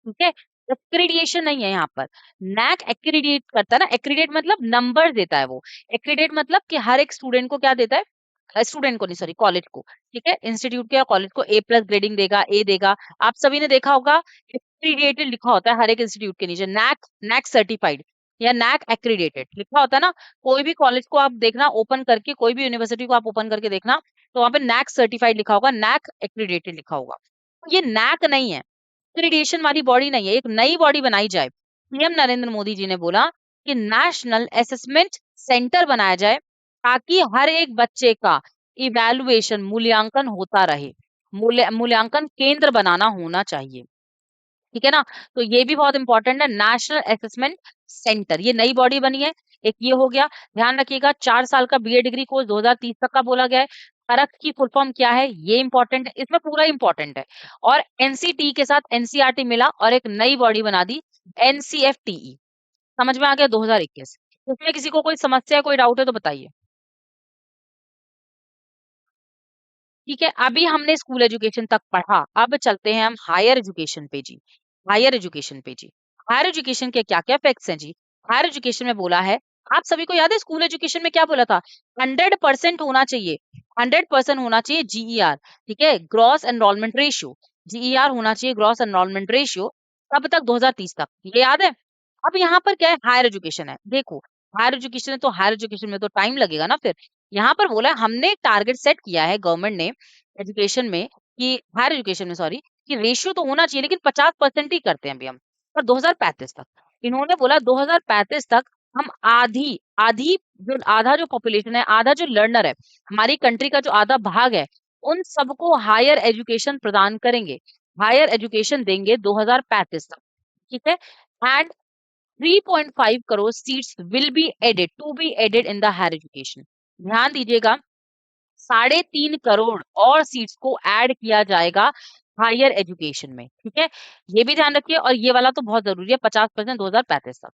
ठीक है। एक्रेडिएशन नहीं है यहाँ पर। नैक एक्रेडिएट करता है ना, एक्रेडिएट मतलब नंबर देता है वो, एक्रेडिएट मतलब कि हर एक स्टूडेंट को क्या देता है, स्टूडेंट को नहीं, सॉरी, कॉलेज को, ठीक है, इंस्टीट्यूट के या कॉलेज को A+ ग्रेडिंग देगा, ए देगा। आप सभी ने देखा होगा एक्रेडिएटेड लिखा होता है हर एक इंस्टीट्यूट के नीचे, नैक, नैक सर्टिफाइड या नैक एक्रेडिएटेड लिखा होता है ना। कोई भी कॉलेज को आप देखना ओपन करके, कोई भी यूनिवर्सिटी को आप ओपन करके देखना, तो वहां पे नैक सर्टिफाइड लिखा होगा, नैक एक्रेडिएटेड लिखा होगा। तो ये नैक नहीं है, एक्रेडिएशन वाली बॉडी नहीं है, एक नई बॉडी बनाई जाए। पीएम नरेंद्र मोदी जी ने बोला कि नेशनल असेसमेंट सेंटर बनाया जाए, ताकि हर एक बच्चे का इवैल्यूएशन, मूल्यांकन होता रहे, मूल्यांकन केंद्र बनाना होना चाहिए, ठीक है ना। तो ये भी बहुत इंपॉर्टेंट है, नेशनल असेसमेंट सेंटर, ये नई बॉडी बनी है, एक ये हो गया। ध्यान रखिएगा, 4 साल का बीए डिग्री कोर्स 2030 तक का बोला गया है। परख की फुल फॉर्म क्या है, ये इंपॉर्टेंट है, इसमें पूरा इंपॉर्टेंट है। और एनसीटी के साथ एनसीईआरटी मिला और एक नई बॉडी बना दी, एनसीएफटीई। समझ में आ गया? 2021। इसमें किसी को कोई समस्या, कोई डाउट है तो बताइए। ठीक है, अभी हमने स्कूल एजुकेशन तक पढ़ा, अब चलते हैं हम हायर एजुकेशन पे जी। हायर एजुकेशन पे जी, हायर एजुकेशन के क्या क्या फैक्ट्स हैं जी। हायर एजुकेशन में बोला है, आप सभी को याद है स्कूल एजुकेशन में क्या बोला था? 100% होना चाहिए, 100% होना चाहिए जीईआर। ठीक है, ग्रॉस एनरोलमेंट रेशियो, जीईआर होना चाहिए ग्रॉस एनरोलमेंट रेशियो। कब तक? 2030 तक, ये याद है। अब यहाँ पर क्या है? हायर एजुकेशन है। देखो, हायर एजुकेशन है तो हायर एजुकेशन में तो टाइम लगेगा ना। फिर यहाँ पर बोला है, हमने टारगेट सेट किया है गवर्नमेंट ने एजुकेशन में, कि हायर एजुकेशन में सॉरी, कि रेशियो तो होना चाहिए, लेकिन 50% ही करते हैं अभी हम, और 2035 तक। इन्होंने बोला 2035 तक हम आधी आधी जो आधा जो पॉपुलेशन है, आधा जो लर्नर है, हमारी कंट्री का जो आधा भाग है, उन सबको हायर एजुकेशन प्रदान करेंगे, हायर एजुकेशन देंगे 2035 तक। ठीक है, and 3.5 crore seats will be added to be added in the higher education. ध्यान दीजिएगा, 3.5 करोड़ और सीट्स को ऐड किया जाएगा हायर एजुकेशन में। ठीक है, ये भी ध्यान रखिए, और ये वाला तो बहुत जरूरी है, 50% 2035 तक।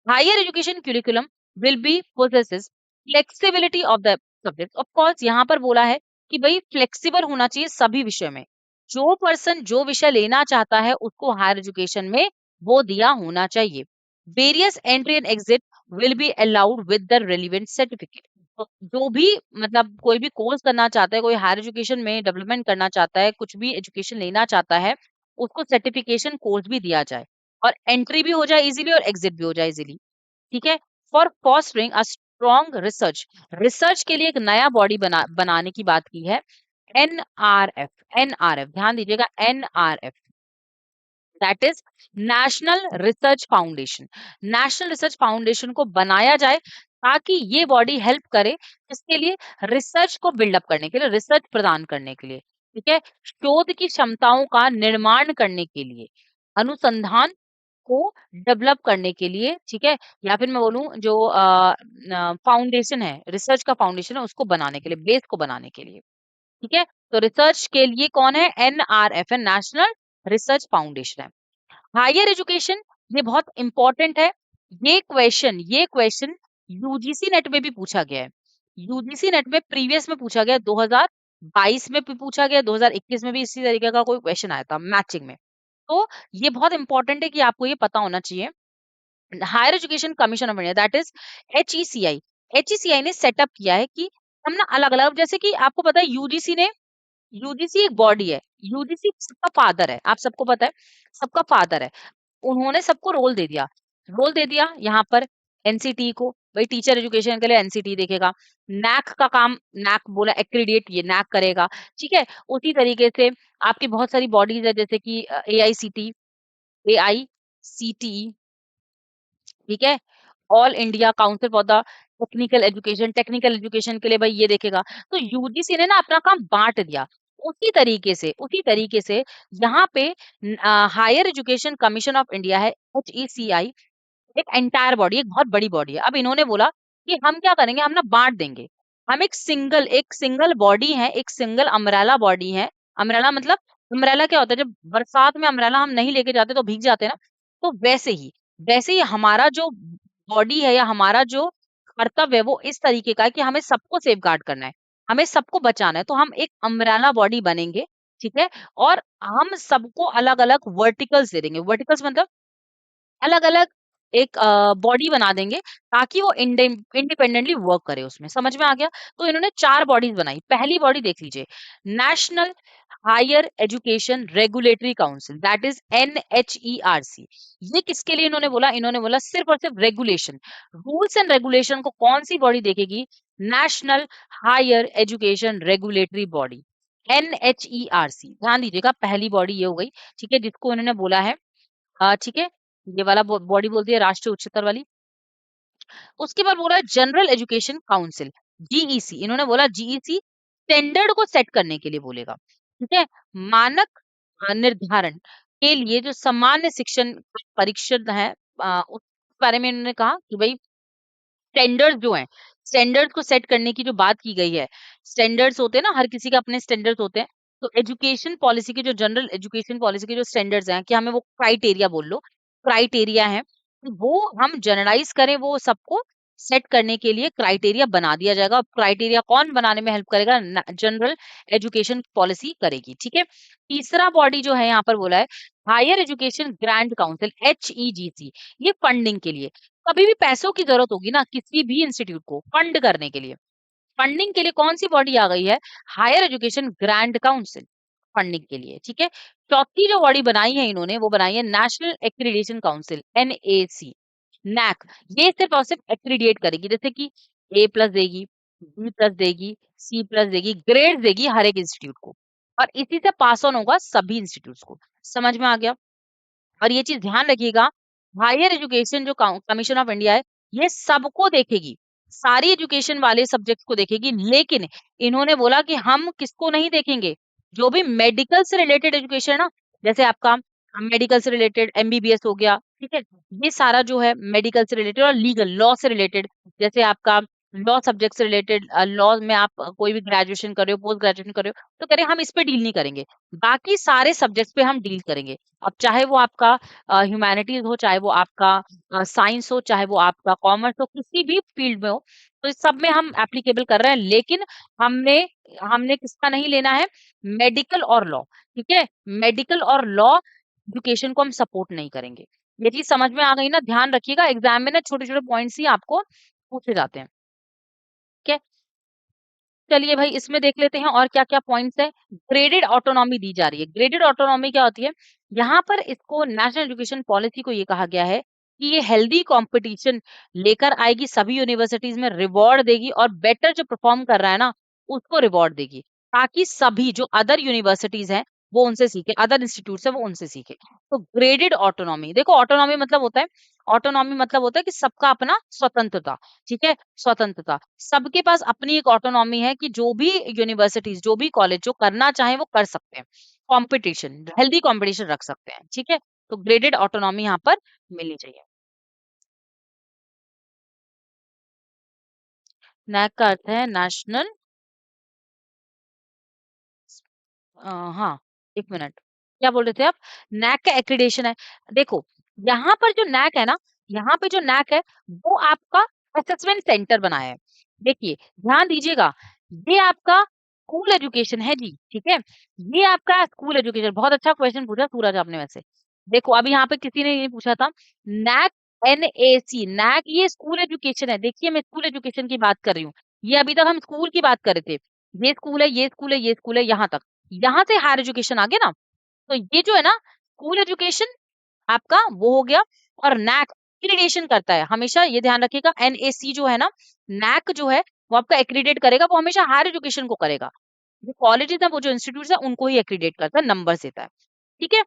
Higher education curriculum will be possesses flexibility of the subject। Of course यहाँ पर बोला है कि भाई फ्लेक्सिबल होना चाहिए सभी विषय में, जो पर्सन जो विषय लेना चाहता है उसको हायर एजुकेशन में वो दिया होना चाहिए। Various entry and exit will be allowed with the relevant certificate. तो जो भी मतलब कोई भी कोर्स करना चाहता है, कोई हायर एजुकेशन में डेवलपमेंट करना चाहता है, कुछ भी एजुकेशन लेना चाहता है, उसको सर्टिफिकेशन कोर्स भी दिया जाए, और एंट्री भी हो जाए इजीली और एग्जिट भी हो जाए इजीली। ठीक है, for fostering a strong research, research के लिए एक नया बॉडी बनाने की बात की है, एनआरएफ। एनआरएफ ध्यान दीजिएगा, NRF that is national research foundation. National research foundation को बनाया जाए ताकि ये बॉडी हेल्प करे, इसके लिए रिसर्च को बिल्डअप करने के लिए, रिसर्च प्रदान करने के लिए। ठीक है, शोध की क्षमताओं का निर्माण करने के लिए, अनुसंधान को डेवलप करने के लिए। ठीक है, या फिर मैं बोलूं जो फाउंडेशन है, रिसर्च का फाउंडेशन है, उसको बनाने के लिए, बेस को बनाने के लिए। ठीक है, तो रिसर्च के लिए कौन है? एनआरएफ है, नेशनल रिसर्च फाउंडेशन है। हायर एजुकेशन, ये बहुत इंपॉर्टेंट है। ये क्वेश्चन यूजीसी नेट में भी पूछा गया है, यूजीसी नेट में प्रीवियस में पूछा गया, 2022 में भी पूछा गया, 2021 में भी इसी तरीके का कोई क्वेश्चन आया था मैचिंग में। तो ये बहुत इंपॉर्टेंट है कि आपको ये पता होना चाहिए। Higher education commission of India that is HECI, HECI ने सेटअप किया है कि हम ना अलग अलग, जैसे कि आपको पता है यूजीसी ने, यूजीसी एक बॉडी है, यूजीसी सबका फादर है, आप सबको पता है, सबका फादर है। उन्होंने सबको रोल दे दिया, रोल दे दिया यहाँ पर एनसीटी को, भाई टीचर एजुकेशन के लिए एनसीटी देखेगा, नैक का काम, नैक बोला एक्रीडिएट, ये नैक करेगा। ठीक है, उसी तरीके से आपकी बहुत सारी बॉडीज है, जैसे कि एआईसीटी, एआईसीटीई, ठीक है, all India council for the technical education, technical education के लिए भाई ये देखेगा। तो यूजीसी ने ना अपना काम बांट दिया, उसी तरीके से यहाँ पे higher education commission of India है, एचईसीआई, एक एंटायर बॉडी, एक बहुत बड़ी बॉडी है। अब इन्होंने बोला कि हम क्या करेंगे, हम ना बांट देंगे, हम एक सिंगल बॉडी है, एक सिंगल अम्ब्रेला बॉडी है। अम्ब्रेला मतलब, अम्ब्रेला क्या होता है, जब बरसात में अम्ब्रेला हम नहीं लेके जाते तो भीग जाते हैं ना, तो वैसे ही हमारा जो बॉडी है या हमारा जो कर्तव्य है वो इस तरीके का है कि हमें सबको सेफ गार्ड करना है, हमें सबको बचाना है। तो हम एक अम्ब्रेला बॉडी बनेंगे, ठीक है, और हम सबको अलग अलग वर्टिकल्स दे देंगे। वर्टिकल्स मतलब अलग अलग एक बॉडी बना देंगे, ताकि वो इंडिपेंडेंटली वर्क करे उसमें। समझ में आ गया? तो इन्होंने 4 बॉडीज बनाई। पहली बॉडी देख लीजिए, national higher education regulatory council that is NHERC. ये किसके लिए इन्होंने बोला? इन्होंने बोला सिर्फ और सिर्फ रेगुलेशन, रूल्स एंड रेगुलेशन को कौन सी बॉडी देखेगी? National higher education regulatory body, NHERC. ध्यान दीजिएगा, पहली बॉडी ये हो गई, ठीक है, जिसको उन्होंने बोला है, ठीक है, ये वाला बॉडी बोलती है राष्ट्रीय उच्चतर वाली। उसके बाद बोला जनरल एजुकेशन काउंसिल, जीईसी। इन्होंने बोला जीईसी स्टैंडर्ड को सेट करने के लिए बोलेगा, ठीक है, मानक निर्धारण के लिए जो सामान्य शिक्षण परीक्षण है, उस बारे में इन्होंने कहा कि भाई स्टैंडर्ड्स जो हैं, स्टैंडर्ड्स को सेट करने की जो बात की गई है, स्टैंडर्ड्स होते हैं ना, हर किसी के अपने स्टैंडर्ड्स होते हैं। तो एजुकेशन पॉलिसी के जो जनरल एजुकेशन पॉलिसी के जो स्टैंडर्ड्स हैं, कि हमें वो क्राइटेरिया बोल लो, क्राइटेरिया है, वो हम जनरलाइज करें, वो सबको सेट करने के लिए क्राइटेरिया बना दिया जाएगा। और क्राइटेरिया कौन बनाने में हेल्प करेगा? जनरल एजुकेशन पॉलिसी करेगी। ठीक है, तीसरा बॉडी जो है यहाँ पर बोला है higher education grant council, HEGC। ये फंडिंग के लिए, कभी भी पैसों की जरूरत होगी ना किसी भी इंस्टीट्यूट को फंड करने के लिए, फंडिंग के लिए कौन सी बॉडी आ गई है? Higher education grant council, funding के लिए। ठीक है, चौथी जो बॉडी बनाई है इन्होंने, वो बनाई है national accreditation council, NAC, NAAC. ये सिर्फ और सिर्फ एक्रीडिएट करेगी, जैसे कि A+ देगी, B+ देगी, C+ देगी, ग्रेड देगी हर एक इंस्टीट्यूट को, और इसी से पास ऑन होगा सभी इंस्टीट्यूट्स को। समझ में आ गया? और ये चीज ध्यान रखिएगा, हायर एजुकेशन जो कमीशन ऑफ इंडिया है, ये सबको देखेगी, सारी एजुकेशन वाले सब्जेक्ट्स को देखेगी, लेकिन इन्होंने बोला कि हम किसको नहीं देखेंगे? जो भी मेडिकल से रिलेटेड एजुकेशन है ना, जैसे आपका मेडिकल से रिलेटेड MBBS हो गया, ठीक है, ये सारा जो है मेडिकल से रिलेटेड, और लीगल लॉ से रिलेटेड, जैसे आपका लॉ सब्जेक्ट से रिलेटेड, लॉ में आप कोई भी ग्रेजुएशन कर रहे हो, पोस्ट ग्रेजुएशन कर रहे हो, तो कह रहे हैं हम इस पे डील नहीं करेंगे, बाकी सारे सब्जेक्ट्स पे हम डील करेंगे। अब चाहे वो आपका ह्यूमैनिटीज हो, चाहे वो आपका साइंस हो, चाहे वो आपका कॉमर्स हो, किसी भी फील्ड में हो, तो इस सब में हम एप्लीकेबल कर रहे हैं, लेकिन हमने हमने किसका नहीं लेना है? मेडिकल और लॉ। ठीक है, मेडिकल और लॉ एजुकेशन को हम सपोर्ट नहीं करेंगे। ये चीज समझ में आ गई ना? ध्यान रखिएगा, एग्जाम में ना छोटे छोटे पॉइंट्स ही आपको पूछे जाते हैं। ठीक है, चलिए भाई इसमें देख लेते हैं और क्या क्या पॉइंट्स है। ग्रेडेड ऑटोनॉमी दी जा रही है। ग्रेडेड ऑटोनॉमी क्या होती है? यहाँ पर इसको नेशनल एजुकेशन पॉलिसी को ये कहा गया है कि ये हेल्दी कंपटीशन लेकर आएगी, सभी यूनिवर्सिटीज में रिवॉर्ड देगी, और बेटर जो परफॉर्म कर रहा है ना उसको रिवॉर्ड देगी, ताकि सभी जो अदर यूनिवर्सिटीज हैं वो उनसे सीखे, अदर इंस्टीट्यूट है वो उनसे सीखे। तो ग्रेडेड ऑटोनॉमी, देखो ऑटोनॉमी मतलब होता है, ऑटोनॉमी मतलब होता है कि सबका अपना स्वतंत्रता। ठीक है, स्वतंत्रता, सबके पास अपनी एक ऑटोनॉमी है कि जो भी यूनिवर्सिटीज, जो भी कॉलेज जो करना चाहे वो कर सकते हैं, कंपटीशन, हेल्दी कंपटीशन रख सकते हैं। ठीक है, तो ग्रेडेड ऑटोनॉमी यहाँ पर मिलनी चाहिए। नैक का अर्थ है नेशनल, हाँ, एक मिनट, क्या बोल रहे थे आप? नैक का एक्रीडेशन है। देखो यहाँ पर जो नैक है ना, यहाँ पे जो नैक है वो आपका असेसमेंट सेंटर बनाया है। देखिए ध्यान दीजिएगा, ये आपका स्कूल एजुकेशन है जी। ठीक है, ये आपका स्कूल एजुकेशन, बहुत अच्छा क्वेश्चन पूछा सूरज आपने वैसे। देखो अभी यहाँ पे किसी ने ये पूछा था, नैक, NAC, नैक ये स्कूल एजुकेशन है। देखिए मैं स्कूल एजुकेशन की बात कर रही हूँ, ये अभी तक हम स्कूल की बात कर रहे थे, ये स्कूल है, ये स्कूल है, ये स्कूल है, यहाँ तक, यहाँ से हायर एजुकेशन आ गया ना। तो ये जो है ना स्कूल एजुकेशन आपका वो हो गया, और नैक एक्रीडिटेशन करता है हमेशा, ये ध्यान रखिएगा। NAC जो है ना, नैक जो है वो आपका एक्रीडेट करेगा, वो हमेशा हायर एजुकेशन को करेगा। जो कॉलेजेस है, वो जो इंस्टीट्यूट है उनको ही एक्रीडेट करता है, नंबर देता है। ठीक है,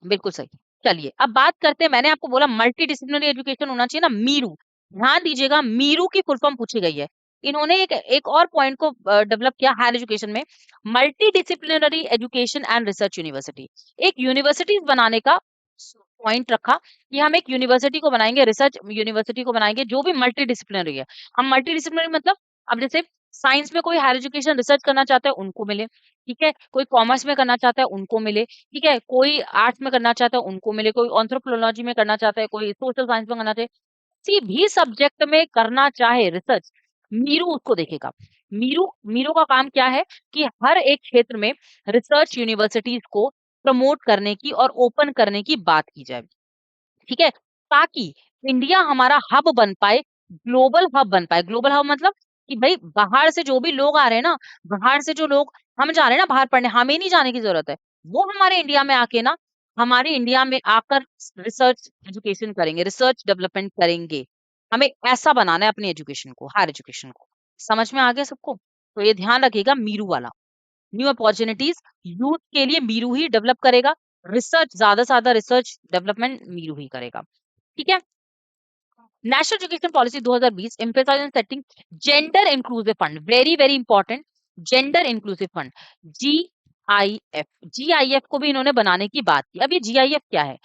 बिल्कुल सही। चलिए अब बात करते हैं, मैंने आपको बोला मल्टी डिसिप्लिनरी एजुकेशन होना चाहिए ना, मीरू। ध्यान दीजिएगा, मीरू की फुल फॉर्म पूछी गई है। इन्होंने एक एक और पॉइंट को डेवलप किया हायर एजुकेशन में, multi disciplinary education and research university. एक यूनिवर्सिटी बनाने का पॉइंट रखा कि हम एक यूनिवर्सिटी को बनाएंगे, रिसर्च यूनिवर्सिटी को बनाएंगे जो भी मल्टी डिसिप्लिनरी है। हम मल्टी डिसिप्लिनरी मतलब, अब जैसे साइंस में कोई हायर एजुकेशन रिसर्च करना चाहता है उनको मिले, ठीक है, कोई कॉमर्स में करना चाहता है उनको मिले, ठीक है, कोई आर्ट्स में करना चाहता है उनको मिले, कोई एंथ्रोपोलॉजी में करना चाहता है, कोई सोशल साइंस में करना चाहे, किसी भी सब्जेक्ट में करना चाहे रिसर्च, मीरू उसको देखेगा। मीरू मीरू का काम क्या है कि हर एक क्षेत्र में रिसर्च यूनिवर्सिटीज को प्रमोट करने की और ओपन करने की बात की जाए। ठीक है, ताकि इंडिया हमारा हब बन पाए, ग्लोबल हब बन पाए। ग्लोबल हब मतलब कि भाई बाहर से जो भी लोग आ रहे हैं ना, बाहर से जो लोग, हम जा रहे हैं ना बाहर पढ़ने, हमें नहीं जाने की जरूरत है, वो हमारे इंडिया में आके ना, हमारे इंडिया में आकर रिसर्च एजुकेशन करेंगे, रिसर्च डेवलपमेंट करेंगे। हमें ऐसा बनाना है अपनी एजुकेशन को, हायर एजुकेशन को। समझ में आ गया सबको? तो ये ध्यान रखिएगा, मीरू वाला, न्यू अपॉर्चुनिटीज यूथ के लिए मीरू ही डेवलप करेगा, रिसर्च ज्यादा से ज्यादा रिसर्च डेवलपमेंट मीरू ही करेगा। ठीक है, national education policy 2020 emphasise on setting gender inclusive fund, very very important, gender inclusive fund, GIF। GIF को भी इन्होंने बनाने की बात की। अब ये GIF क्या है?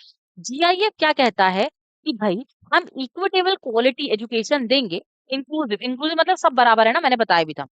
GIF क्या कहता है कि भाई हम इक्विटेबल क्वालिटी एजुकेशन देंगे, इंक्लूसिव, इंक्लूसिव मतलब सब बराबर है ना, मैंने बताया भी था।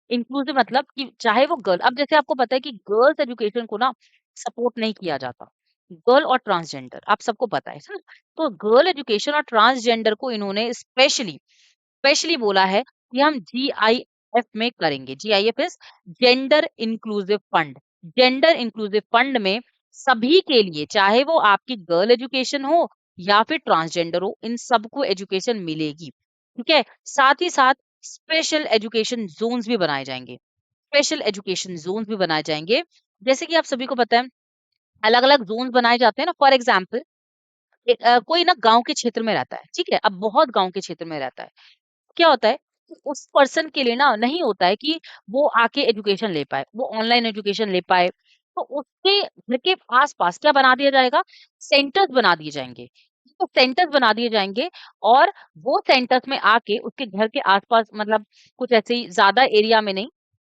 इंक्लूसिव मतलब कि चाहे वो गर्ल, अब जैसे आपको पता है कि गर्ल्स एजुकेशन को ना सपोर्ट नहीं किया जाता, गर्ल और ट्रांसजेंडर आप सबको पता है ना। तो गर्ल एजुकेशन और ट्रांसजेंडर को इन्होंने स्पेशली बोला है कि हम GIF में करेंगे। GIF is gender inclusive fund. Gender inclusive fund में सभी के लिए, चाहे वो आपकी गर्ल एजुकेशन हो या फिर ट्रांसजेंडर हो, इन सबको एजुकेशन मिलेगी। ठीक है, साथ ही साथ स्पेशल एजुकेशन जोन्स भी बनाए जाएंगे। स्पेशल एजुकेशन जोन्स भी बनाए जाएंगे। जैसे कि आप सभी को पता है, अलग अलग जोन्स बनाए जाते हैं ना। फॉर एग्जाम्पल, कोई ना गांव के क्षेत्र में रहता है, ठीक है, अब बहुत गांव के क्षेत्र में रहता है। क्या होता है कि उस पर्सन के लिए ना नहीं होता है कि वो आके एजुकेशन ले पाए, वो ऑनलाइन एजुकेशन ले पाए। तो उसके घर के आसपास क्या बना दिया जाएगा, सेंटर्स बना दिए जाएंगे। तो सेंटर्स बना दिए जाएंगे, और वो सेंटर्स में आके उसके घर के आसपास, मतलब कुछ ऐसे ही ज्यादा एरिया में नहीं,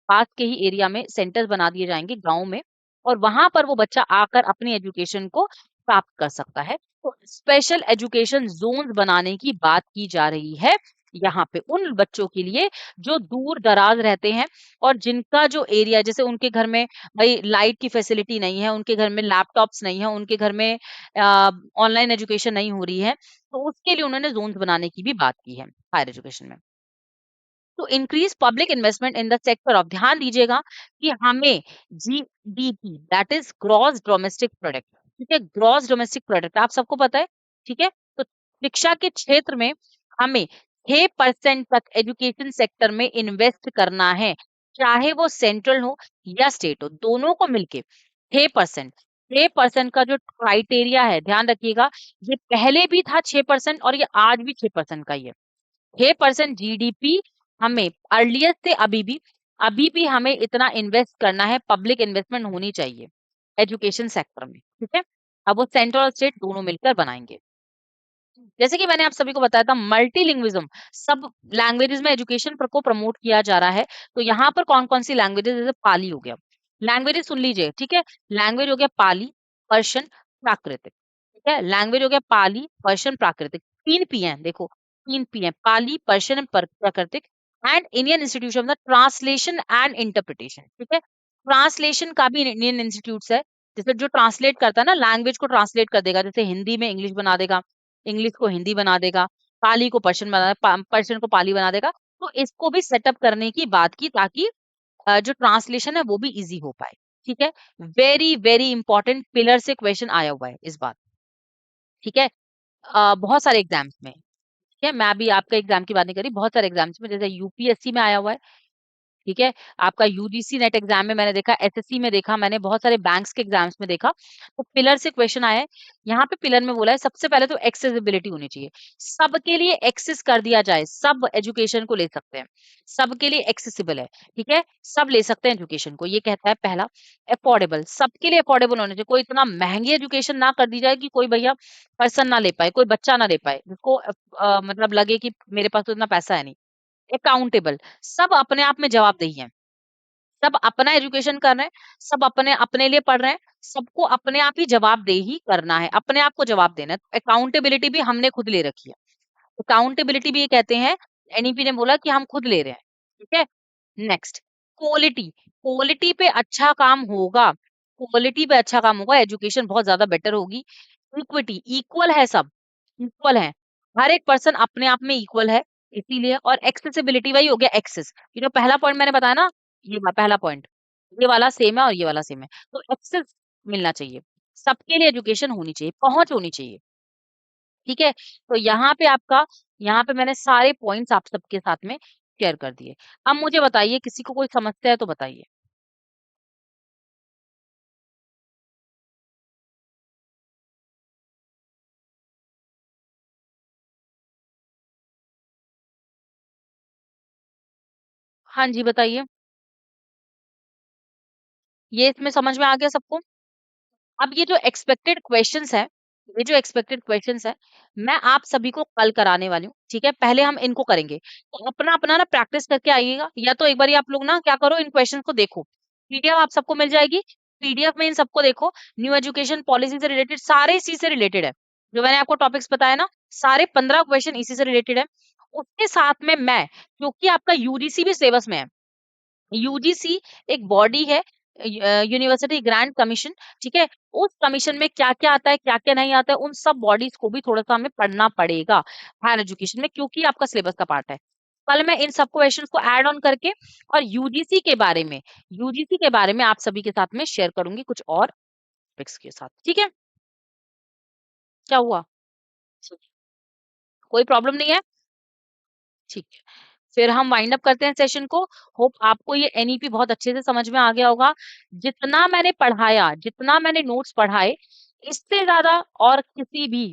पास के ही एरिया में सेंटर्स बना दिए जाएंगे गांव में, और वहां पर वो बच्चा आकर अपनी एजुकेशन को प्राप्त कर सकता है। तो स्पेशल एजुकेशन जोन्स बनाने की बात की जा रही है यहाँ पे उन बच्चों के लिए जो दूर दराज रहते हैं, और जिनका जो एरिया, जैसे उनके घर में भाई लाइट की फैसिलिटी नहीं है, उनके घर में लैपटॉप्स नहीं है, उनके घर में ऑनलाइन एजुकेशन नहीं हो रही है, तो उसके लिए उन्होंने जोन्स बनाने की भी बात की है हायर एजुकेशन में। तो increase public investment in the sector of, ध्यान दीजिएगा कि हमें GDP, that is gross domestic product, ठीक है, ग्रॉस डोमेस्टिक प्रोडक्ट आप सबको पता है, ठीक है। तो शिक्षा के क्षेत्र में हमें 6% तक एजुकेशन सेक्टर में इन्वेस्ट करना है, चाहे वो सेंट्रल हो या स्टेट हो, दोनों को मिलके 6%। 6% का जो क्राइटेरिया है, ध्यान रखिएगा, ये पहले भी था 6% और ये आज भी 6% का ही है। 6% GDP हमें अर्लिएस्ट से अभी भी हमें इतना इन्वेस्ट करना है, पब्लिक इन्वेस्टमेंट होनी चाहिए एजुकेशन सेक्टर में, ठीक है। अब वो सेंट्रल और स्टेट दोनों मिलकर बनाएंगे। जैसे कि मैंने आप सभी को बताया था, मल्टीलिंग्विज्म, सब लैंग्वेजेस में एजुकेशन को प्रमोट किया जा रहा है। तो यहाँ पर कौन कौन सी लैंग्वेजेस, जैसे पाली हो गया, लैंग्वेजेस सुन लीजिए, ठीक है। लैंग्वेज हो गया पाली, पर्शियन, प्राकृतिक, ठीक है। लैंग्वेज हो गया पाली, पर्शियन, प्राकृतिक, 3 P हैं, देखो 3 P हैं, पाली, पर्शियन एंड प्राकृतिक। And Indian institute of the translation and interpretation, ठीक है। ट्रांसलेशन का भी इंडियन इंस्टीट्यूट है, जैसे जो ट्रांसलेट करता है ना, लैंग्वेज को ट्रांसलेट कर देगा, जैसे हिंदी में इंग्लिश बना देगा, इंग्लिश को हिंदी बना देगा, पाली को पर्शियन बना देगा, पर्शियन को पाली बना देगा। तो इसको भी सेटअप करने की बात की, ताकि जो ट्रांसलेशन है वो भी इजी हो पाए, ठीक है। वेरी वेरी इंपॉर्टेंट पिलर से क्वेश्चन आया हुआ है इस बार, ठीक है। बहुत सारे एग्जाम्स में, ठीक है, मैं अभी आपका एग्जाम की बात नहीं करी, बहुत सारे एग्जाम्स में, जैसे यूपीएससी में आया हुआ है, ठीक है। आपका यूजीसी नेट एग्जाम में मैंने देखा, एसएससी में देखा, मैंने बहुत सारे बैंक्स के एग्जाम्स में देखा, तो पिलर से क्वेश्चन आया है। यहाँ पे पिलर में बोला है, सबसे पहले तो एक्सेसिबिलिटी होनी चाहिए, सबके लिए एक्सेस कर दिया जाए, सब एजुकेशन को ले सकते हैं, सबके लिए एक्सेसिबल है, ठीक है, सब ले सकते हैं एजुकेशन को, ये कहता है पहला। अफोर्डेबल, सबके लिए अफोर्डेबल होने चाहिए, कोई इतना महंगी एजुकेशन ना कर दी जाए कि कोई भैया पर्सन ना ले पाए, कोई बच्चा ना ले पाए, जिसको मतलब लगे कि मेरे पास तो इतना पैसा है नहीं। अकाउंटेबल, सब अपने आप में जवाबदेही है, सब अपना एजुकेशन कर रहे हैं, सब अपने अपने लिए पढ़ रहे हैं, सबको अपने आप ही जवाबदेही करना है, अपने आप को जवाब देना है। अकाउंटेबिलिटी भी हमने खुद ले रखी है, अकाउंटेबिलिटी भी ये कहते हैं, एनईपी ने बोला कि हम खुद ले रहे हैं, ठीक है। नेक्स्ट, क्वालिटी, क्वालिटी पे अच्छा काम होगा, क्वालिटी पे अच्छा काम होगा, एजुकेशन बहुत ज्यादा बेटर होगी। इक्विटी, इक्वल है सब, इक्वल है, हर एक पर्सन अपने आप में इक्वल है, इसीलिए। और एक्सेसिबिलिटी, वही हो गया एक्सेस, ये जो पहला पॉइंट मैंने बताया ना, पहला पॉइंट, ये वाला सेम है और ये वाला सेम है, तो एक्सेस मिलना चाहिए, सबके लिए एजुकेशन होनी चाहिए, पहुंच होनी चाहिए, ठीक है। तो यहाँ पे मैंने सारे पॉइंट्स आप सबके साथ में शेयर कर दिए। अब मुझे बताइए, किसी को कोई समस्या है तो बताइए। हाँ जी, बताइए। ये इसमें समझ में आ गया सबको? अब ये जो एक्सपेक्टेड क्वेश्चंस है, ये जो एक्सपेक्टेड क्वेश्चंस है, मैं आप सभी को कल कराने वाली हूँ, ठीक है। पहले हम इनको करेंगे, तो अपना अपना ना प्रैक्टिस करके आइएगा, या तो एक बार आप लोग ना क्या करो, इन क्वेश्चंस को देखो, पीडीएफ आप सबको मिल जाएगी, पीडीएफ में इन सबको देखो, न्यू एजुकेशन पॉलिसी से रिलेटेड, सारे इसी से रिलेटेड है, जो मैंने आपको टॉपिक्स बताया ना, सारे 15 क्वेश्चन इसी से रिलेटेड है। उसके साथ में मैं, क्योंकि आपका यूजीसी भी सिलेबस में है, यूजीसी एक बॉडी है यूनिवर्सिटी ग्रांट कमीशन, ठीक है, उस कमीशन में क्या क्या आता है, क्या क्या नहीं आता है, उन सब बॉडीज को भी थोड़ा सा हमें पढ़ना पड़ेगा हायर एजुकेशन में, क्योंकि आपका सिलेबस का पार्ट है। कल मैं इन सब क्वेश्चंस को ऐड ऑन करके और यूजीसी के बारे में आप सभी के साथ में शेयर करूंगी कुछ और टॉपिक्स के साथ, ठीक है। क्या हुआ, कोई प्रॉब्लम नहीं है, ठीक है। फिर हम वाइंड अप करते हैं सेशन को। होप आपको ये एनईपी बहुत अच्छे से समझ में आ गया होगा। जितना मैंने पढ़ाया, जितना मैंने नोट्स पढ़ाए, इससे ज्यादा और किसी भी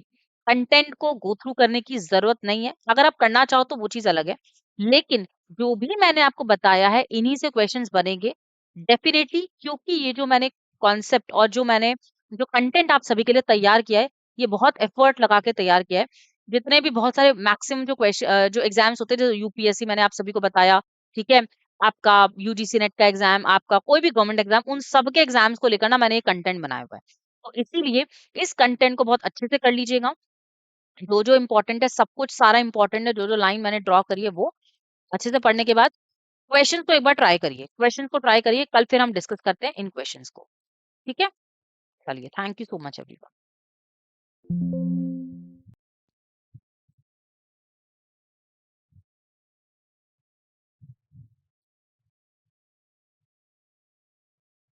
कंटेंट को गो थ्रू करने की जरूरत नहीं है। अगर आप करना चाहो तो वो चीज अलग है, लेकिन जो भी मैंने आपको बताया है इन्हीं से क्वेश्चंस बनेंगे डेफिनेटली, क्योंकि ये जो मैंने कॉन्सेप्ट और जो मैंने जो कंटेंट आप सभी के लिए तैयार किया है, ये बहुत एफर्ट लगा के तैयार किया है। जितने भी बहुत सारे मैक्सिमम जो क्वेश्चन जो एग्जाम्स होते हैं, जो यूपीएससी मैंने आप सभी को बताया, ठीक है, आपका यूजीसी नेट का एग्जाम, आपका कोई भी गवर्नमेंट एग्जाम, उन सब के एग्जाम्स को लेकर ना मैंने एक कंटेंट बनाया हुआ है। तो इसीलिए इस कंटेंट को बहुत अच्छे से कर लीजिएगा। जो जो इम्पोर्टेंट है, सब कुछ सारा इम्पोर्टेंट है, जो जो लाइन मैंने ड्रॉ करी है वो अच्छे से पढ़ने के बाद क्वेश्चन को एक बार ट्राई करिए, क्वेश्चन को ट्राई करिए, कल फिर हम डिस्कस करते हैं इन क्वेश्चंस को, ठीक है। चलिए, thank you so much everyone.